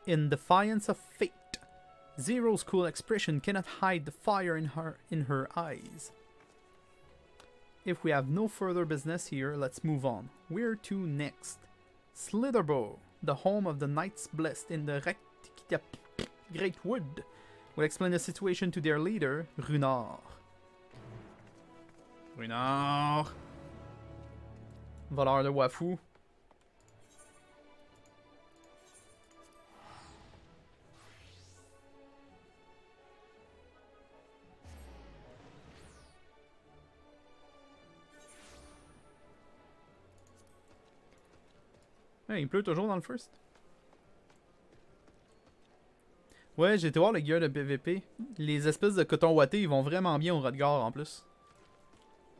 In defiance of fate, Zero's cool expression cannot hide the fire in her eyes. If we have no further business here, let's move on. Where to next? Slitherbow, the home of the Knights Blessed in the Great Wood, will explain the situation to their leader, Runard. Runard! Voleur de Wafu. Hey, il pleut toujours dans le first. Ouais, j'ai été voir le gear de PVP. Les espèces de coton ouaté, ils vont vraiment bien au Rodgar en plus.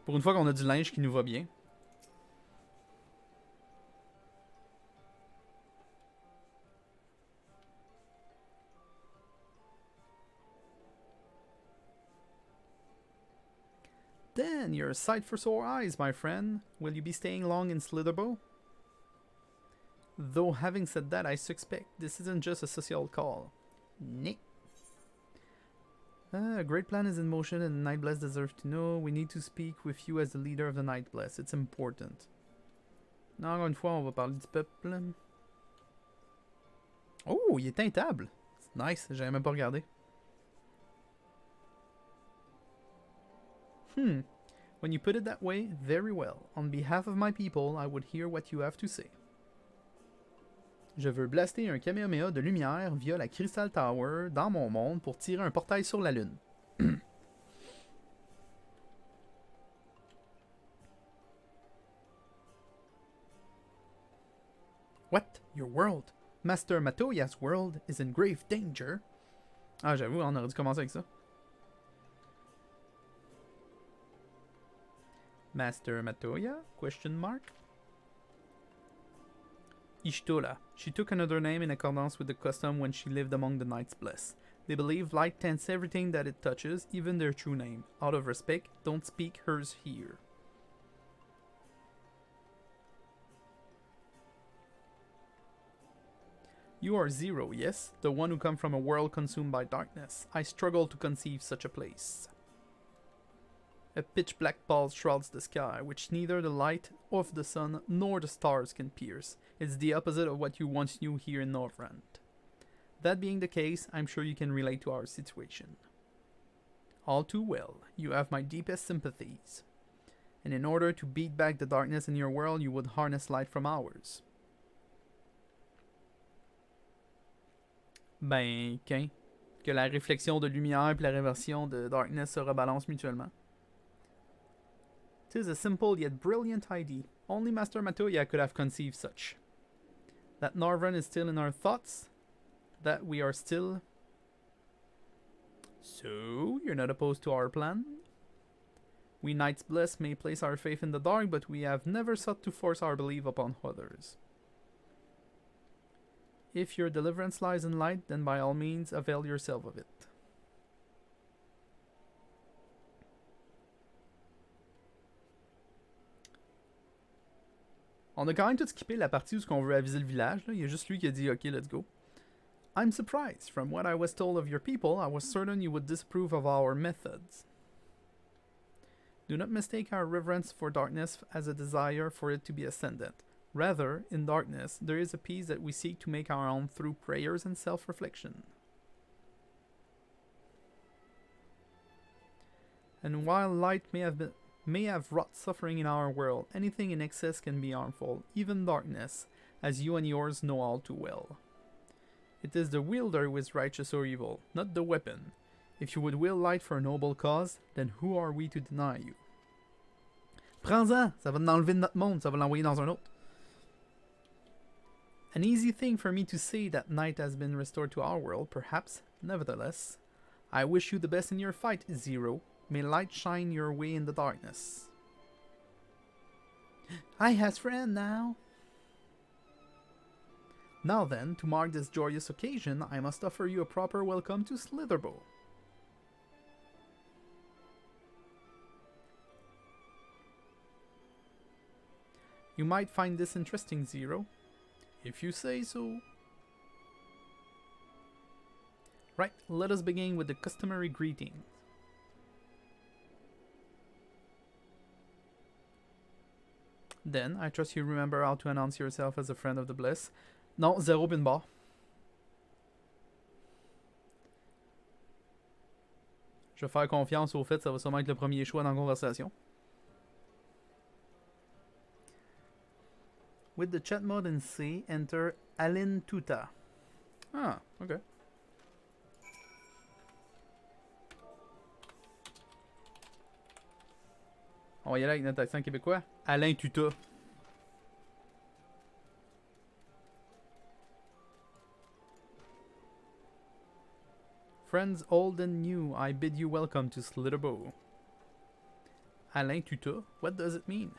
Pour une fois qu'on a du linge qui nous va bien. Then you're a sight for sore eyes, my friend. Will you be staying long in Slitherbow? Though having said that, I suspect this isn't just a social call. Nah. A great plan is in motion and the Night Bless deserve to know. We need to speak with you as the leader of the Night Bless. It's important. Non, encore une fois, on va parler du peuple. Oh, il est teintable. Nice, j'avais même pas regardé. When you put it that way, very well. On behalf of my people, I would hear what you have to say. Je veux blaster un Kamehameha de lumière via la Crystal Tower dans mon monde pour tirer un portail sur la Lune. What? Your world? Master Matoya's world is in grave danger. Ah, j'avoue, on aurait dû commencer avec ça. Master Matoya? Question mark? Ishtola. She took another name in accordance with the custom when she lived among the Knights Blessed. They believe light taints everything that it touches, even their true name. Out of respect, don't speak hers here. You are Zero, yes? The one who come from a world consumed by darkness. I struggle to conceive such a place. A pitch-black pall shrouds the sky, which neither the light of the sun nor the stars can pierce. It's the opposite of what you once knew here in Northrend. That being the case, I'm sure you can relate to our situation. All too well, you have my deepest sympathies. And in order to beat back the darkness in your world, you would harness light from ours. Ben, qu'un. Que la réflexion de lumière et la réversion de darkness se rebalancent mutuellement. 'Tis a simple yet brilliant idea. Only Master Matoya could have conceived such. That Northrend is still in our thoughts. That we are still... So, you're not opposed to our plan? We Knights Blessed may place our faith in the dark, but we have never sought to force our belief upon others. If your deliverance lies in light, then by all means avail yourself of it. On a quand même tout skippé la partie où on veut aviser le village. Là. Il y a juste lui qui a dit OK, let's go. I'm surprised. From what I was told of your people, I was certain you would disapprove of our methods. Do not mistake our reverence for darkness as a desire for it to be ascendant. Rather, in darkness, there is a peace that we seek to make our own through prayers and self-reflection. And while light may have wrought suffering in our world, anything in excess can be harmful, even darkness, as you and yours know all too well. It is the wielder who is righteous or evil, not the weapon. If you would will light for a noble cause, then who are we to deny you? Prends-en! Ça va l'enlever de notre monde, ça va l'envoyer dans un autre. An easy thing for me to say that night has been restored to our world, perhaps. Nevertheless, I wish you the best in your fight, Zero. May light shine your way in the darkness. I has friend now. Now then, to mark this joyous occasion, I must offer you a proper welcome to Slitherbow. You might find this interesting, Zero. If you say so. Right, let us begin with the customary greetings. Then, I trust you remember how to announce yourself as a friend of the Bliss. Non, zéro pin bar. Je vais faire confiance au fait, ça va sûrement être le premier choix dans la conversation. With the chat mode in C, enter Alin Tuta. Ah, ok. On va y aller avec notre accent québécois. Alain Tuta. Friends old and new, I bid you welcome to Slitherbow. Alain Tuta? What does it mean?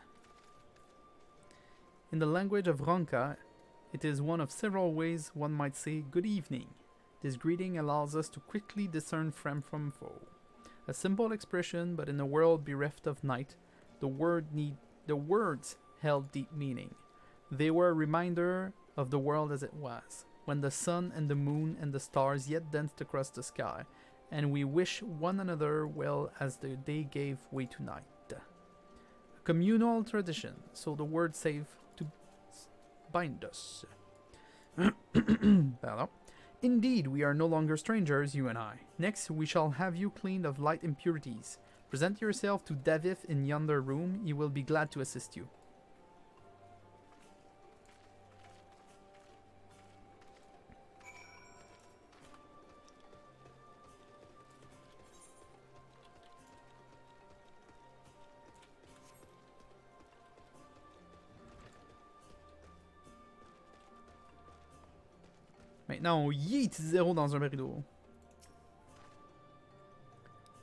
In the language of Ronka, it is one of several ways one might say good evening. This greeting allows us to quickly discern friend from foe. A simple expression, but in a world bereft of night, the words held deep meaning. They were a reminder of the world as it was, when the sun and the moon and the stars yet danced across the sky, and we wish one another well as the day gave way to night. A communal tradition, so the word save to bind us. Pardon. Indeed, we are no longer strangers, you and I. Next, we shall have you cleaned of light impurities. Present yourself to Davith in yonder room. He will be glad to assist you. Maintenant, on yeet 0 dans un barido.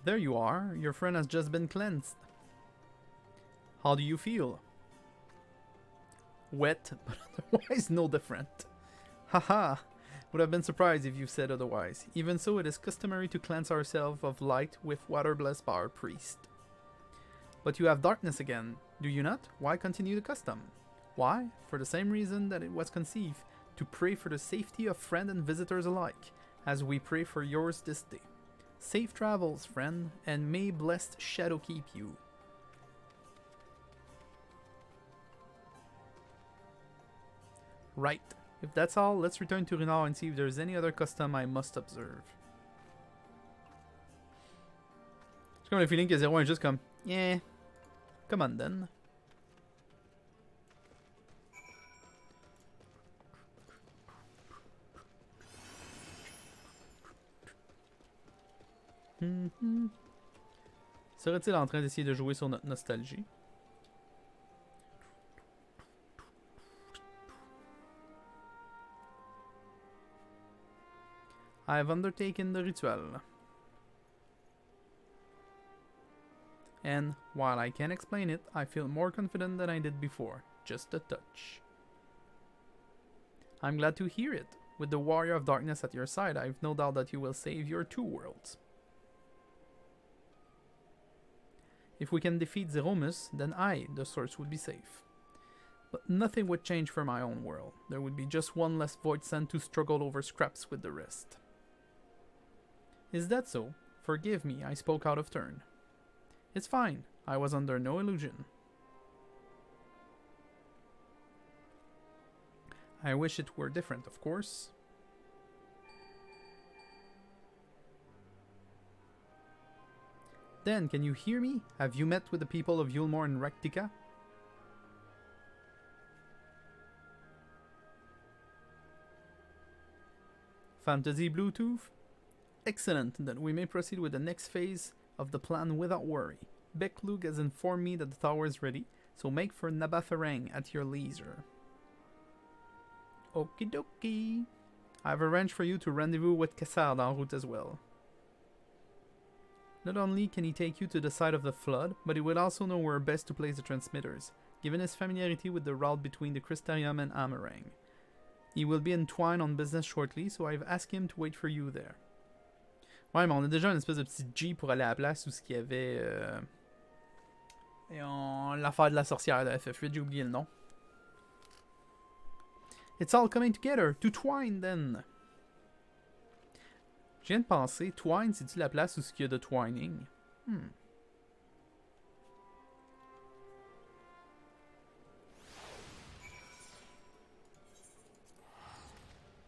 There you are. Your friend has just been cleansed. How do you feel? Wet, but otherwise no different. Haha. Would have been surprised if you said otherwise. Even so, it is customary to cleanse ourselves of light with water blessed by our priest. But you have darkness again, do you not? Why continue the custom? Why? For the same reason that it was conceived, to pray for the safety of friend and visitors alike, as we pray for yours this day. Safe travels, friend, and may blessed shadow keep you. Right. If that's all, let's return to Renard and see if there's any other custom I must observe. J'ai comme le feeling que 0 est juste comme, yeah, come on then. Serait-il en train d'essayer de jouer sur notre nostalgie? I have undertaken the ritual. And, while I can't explain it, I feel more confident than I did before. Just a touch. I'm glad to hear it. With the Warrior of Darkness at your side, I've no doubt that you will save your 2 worlds. If we can defeat Zeromus, then I, the source, would be safe. But nothing would change for my own world. There would be just one less Void Sent to struggle over scraps with the rest. Is that so? Forgive me, I spoke out of turn. It's fine. I was under no illusion. I wish it were different, of course. Then, can you hear me? Have you met with the people of Yulmore and Rectica? Fantasy Bluetooth? Excellent, then we may proceed with the next phase of the plan without worry. Becklug has informed me that the tower is ready, so make for Nabaferang at your leisure. Okie dokie. I have arranged for you to rendezvous with Cassard en route as well. Not only can he take you to the site of the flood, but he will also know where best to place the transmitters, given his familiarity with the route between the Crystarium and Amarang. He will be entwined on business shortly, so I've asked him to wait for you there. Ouais, mais on a déjà une espèce de petit G pour aller à la place où il y avait l'affaire de la sorcière de FF8, j'ai oublié le nom. It's all coming together. To Twine, then. Je viens de penser, Twine, c'est-tu la place où il y a de Twining?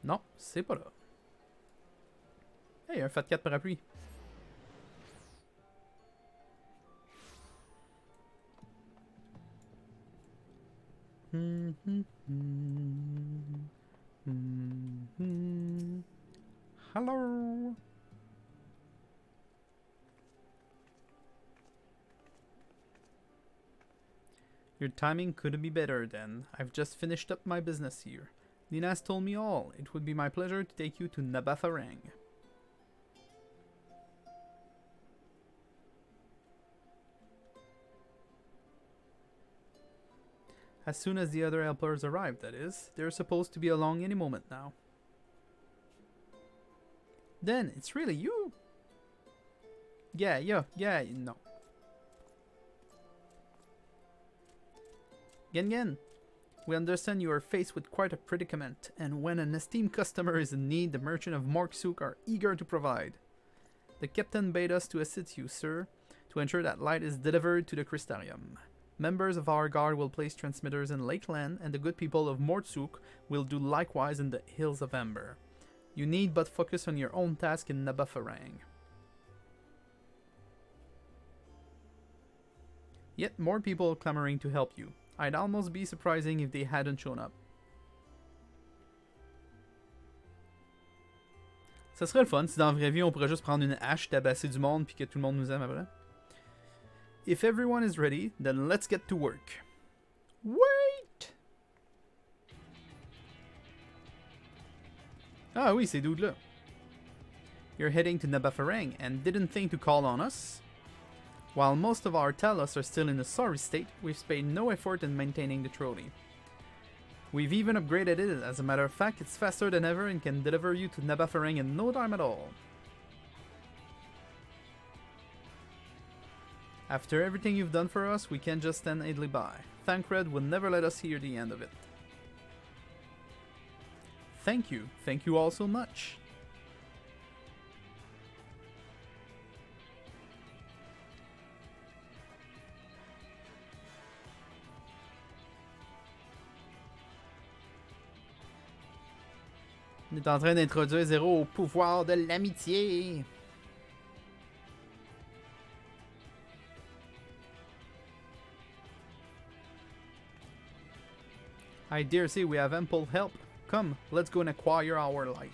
Non, c'est pas là. Hey, un FF4 parapluie. Hello. Your timing couldn't be better then. I've just finished up my business here. Linas told me all. It would be my pleasure to take you to Nabatharang. As soon as the other helpers arrive, that is. They're supposed to be along any moment now. Then, it's really you? Yeah, no. Gengen, we understand you are faced with quite a predicament, and when an esteemed customer is in need, the merchant of Morksuk are eager to provide. The captain bade us to assist you, sir, to ensure that light is delivered to the Crystarium. Members of our guard will place transmitters in Lakeland, and the good people of Mortsuk will do likewise in the Hills of Amber. You need but focus on your own task in Nabafarang. Yet more people clamoring to help you. I'd almost be surprising if they hadn't shown up. Ça serait le fun si dans la vraie vie on pourrait juste prendre une hache, tabasser du monde puis que tout le monde nous aime après. If everyone is ready, then let's get to work. Wait! Ah oui, ces dudes-là. You're heading to Nabafarang and didn't think to call on us? While most of our Talos are still in a sorry state, we've spared no effort in maintaining the trolley. We've even upgraded it. As a matter of fact, it's faster than ever and can deliver you to Nabafarang in no time at all. After everything you've done for us, we can't just stand idly by. Thancred would never let us hear the end of it. Thank you. Thank you all so much. On est en train d'introduire Zéro au pouvoir de l'amitié. I dare say we have ample help. Come, let's go and acquire our light.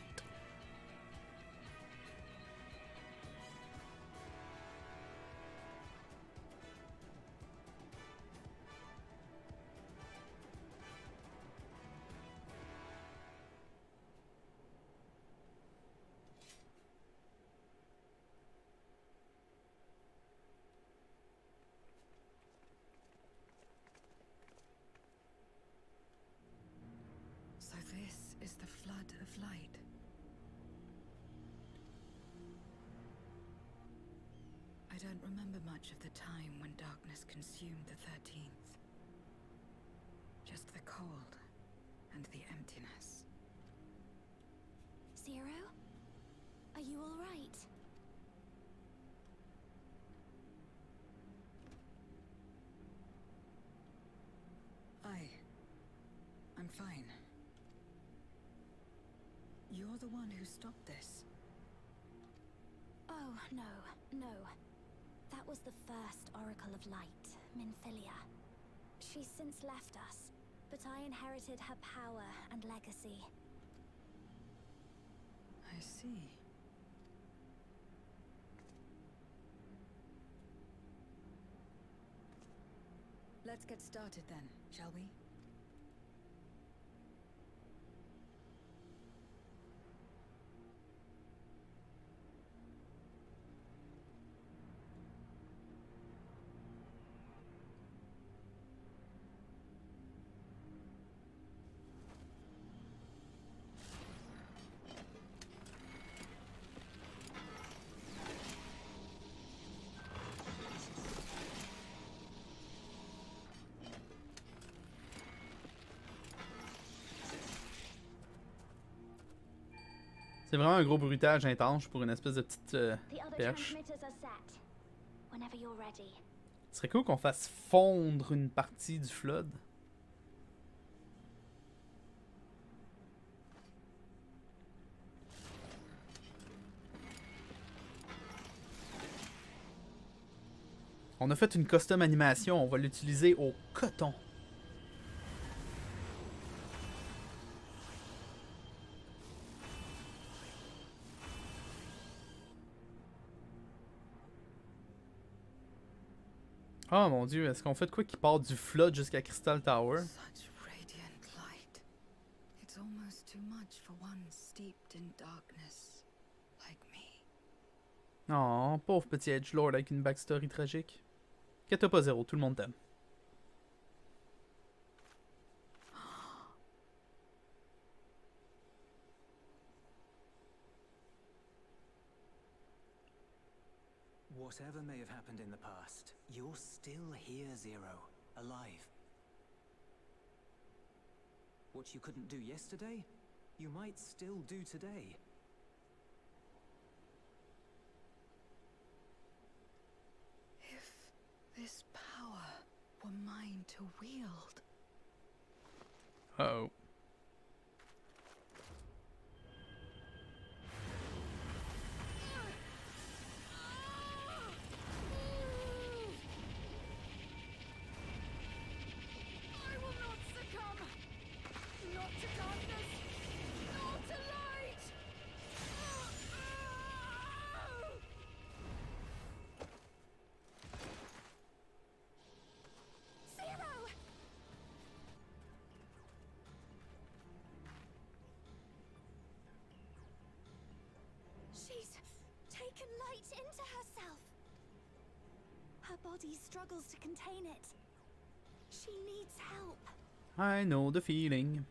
So this is the flood of light. I don't remember much of the time when darkness consumed the 13th. Just the cold and the emptiness. Zero? Are you alright? I'm fine. You're the one who stopped this. Oh, no. That was the first Oracle of Light, Minfilia. She's since left us, but I inherited her power and legacy. I see. Let's get started then, shall we? C'est vraiment un gros bruitage intense pour une espèce de petite The other perche. transmitters are set. Whenever you're ready. Ce serait cool qu'on fasse fondre une partie du flood. On a fait une custom animation, on va l'utiliser au coton. Oh mon dieu, est-ce qu'on fait de quoi qui part du flood jusqu'à Crystal Tower? Such radiant light. It's almost too much for one steeped in darkness, like me. Oh, pauvre petit edgelord avec une backstory tragique. Inquiète pas, Zéro, tout le monde t'aime. Whatever may have happened in the past, you're still here, Zero, alive. What you couldn't do yesterday, you might still do today. If this power were mine to wield. Uh-oh. I will not succumb! Not to darkness! Not to light! Zero! Her body struggles to contain it. She needs help. I know the feeling.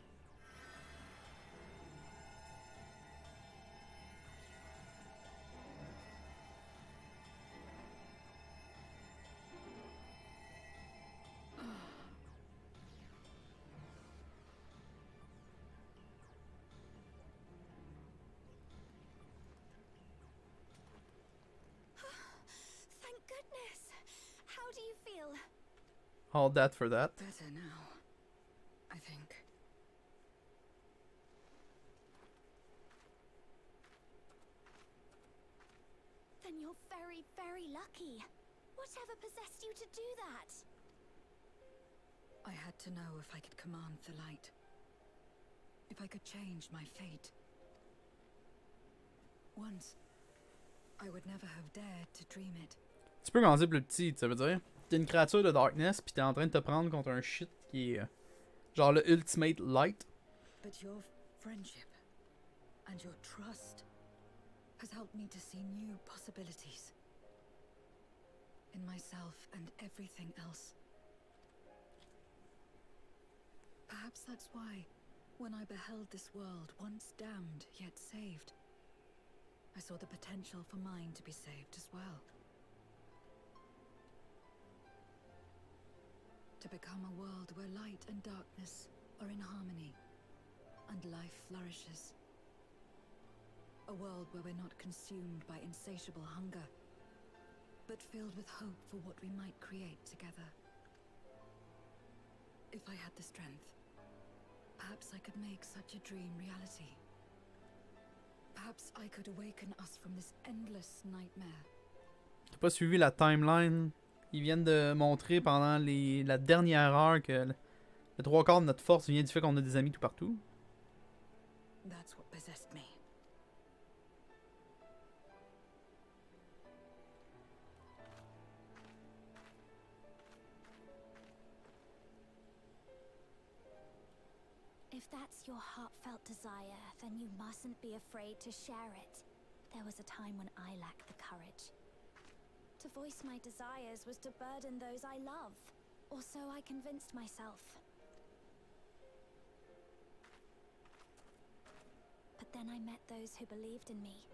Thank goodness. How do you feel? All that for that. Better now, I think. Then you're very, very lucky. Whatever possessed you to do that? I had to know if I could command the light. If I could change my fate. Once, I would never have dared to dream it. Tu peux commencer plus petit, ça veut dire. T'es une créature de darkness, pis t'es en train de te prendre contre un shit qui est genre le ultimate light. But your friendship and your trust has helped me to see new possibilities. In myself and everything else. Perhaps that's why, when I beheld this world once damned yet saved, I saw the potential for mine to be saved as well. To become a world where light and darkness are in harmony, and life flourishes. A world where we're not consumed by insatiable hunger, but filled with hope for what we might create together. If I had the strength, perhaps I could make such a dream reality. Perhaps I could awaken us from this endless nightmare. T'as pas suivi la timeline? Ils viennent de montrer pendant la dernière heure que le 3/4 de notre force vient du fait qu'on a des amis tout partout. That's what possessed me. If that's your heartfelt desire, then you mustn't be afraid to share it. There was a time when I lacked the courage. To voice my desires was to burden those I love, or so I convinced myself. But then I met those who believed in me.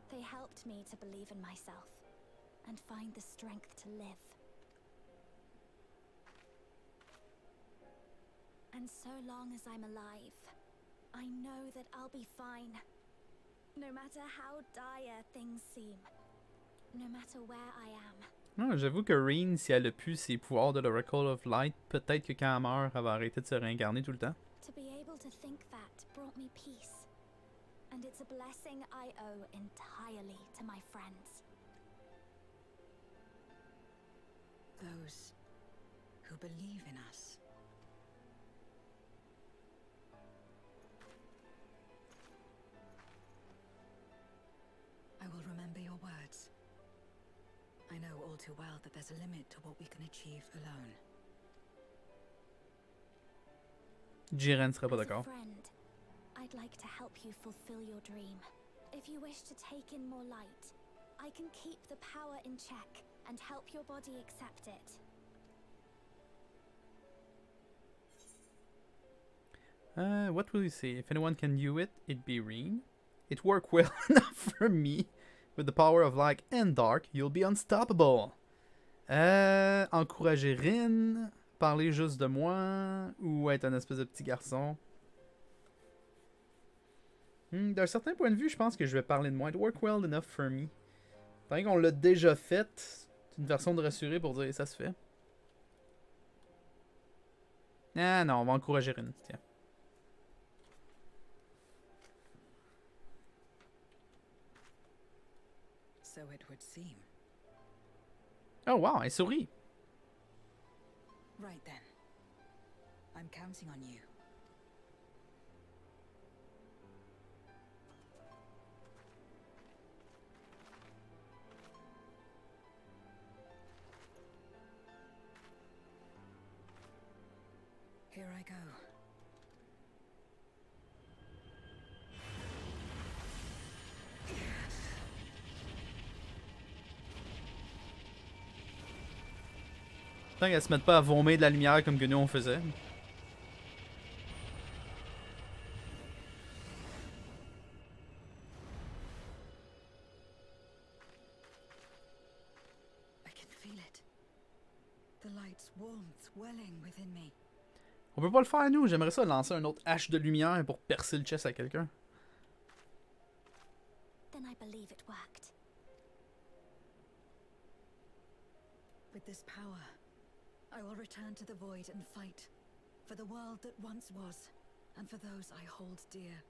They helped me to believe in myself, and find the strength to live. And so long as I'm alive, I know that I'll be fine. No matter how dire things seem. No matter where I am. Ah, j'avoue que Reen, si elle a pu ses pouvoirs de l'Oracle of Light, peut-être que quand elle meurt, elle va arrêter de se réincarner tout le temps. To be able to think that brought me peace. And it's a blessing I owe entirely to my friends. Those who believe in us. I will remember your words. I know all too well that there's a limit to what we can achieve alone. Jiren serait pas As a d'accord. friend, I'd like to help you fulfill your dream. If you wish to take in more light, I can keep the power in check and help your body accept it. What will you say? If anyone can do it, it'd be Reen. It worked well enough for me. With the power of light and dark, you'll be unstoppable. Encourager Rin, parler juste de moi, ou être un espèce de petit garçon. D'un certain point de vue, je pense que je vais parler de moi. It worked well enough for me. Tant qu'on l'a déjà fait, c'est une version de rassurer pour dire ça se fait. Ah non, on va encourager Rin, tiens. So it would seem. Oh wow, elle sourit. Right then. I'm counting on you. Here I go. Tant qu'elles se mettent pas à vomir de la lumière comme que nous on faisait. I can feel it. The light's warmth welling within me. On peut pas le faire nous, j'aimerais ça lancer un autre hache de lumière pour percer le chest à quelqu'un. Then I believe it worked. With this power, I will return to the void and fight for the world that once was, and for those I hold dear.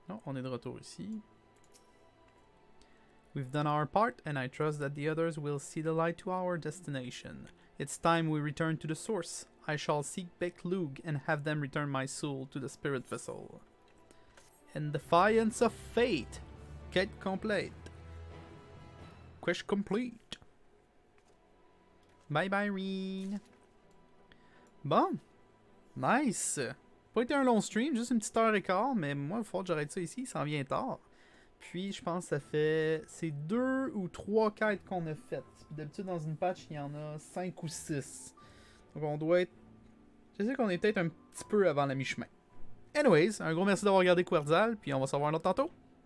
Non, on est de retour ici. We've done our part, and I trust that the others will see the light to our destination. It's time we return to the source. I shall seek Beck Lug and have them return my soul to the spirit vessel. In defiance of fate. Quête complete. Quest complete. Bye bye, Reen. Bon. Nice. Pas été un long stream, juste une petite heure et quart, mais moi, il faut que j'arrête ça ici, ça en vient tard. Puis, je pense que ça fait... C'est 2 ou 3 quêtes qu'on a faites. D'habitude, dans une patch, il y en a 5 ou 6. Donc, on doit être... Je sais qu'on est peut-être un petit peu avant la mi-chemin. Anyways, un gros merci d'avoir regardé Querzal, puis on va se revoir un autre tantôt.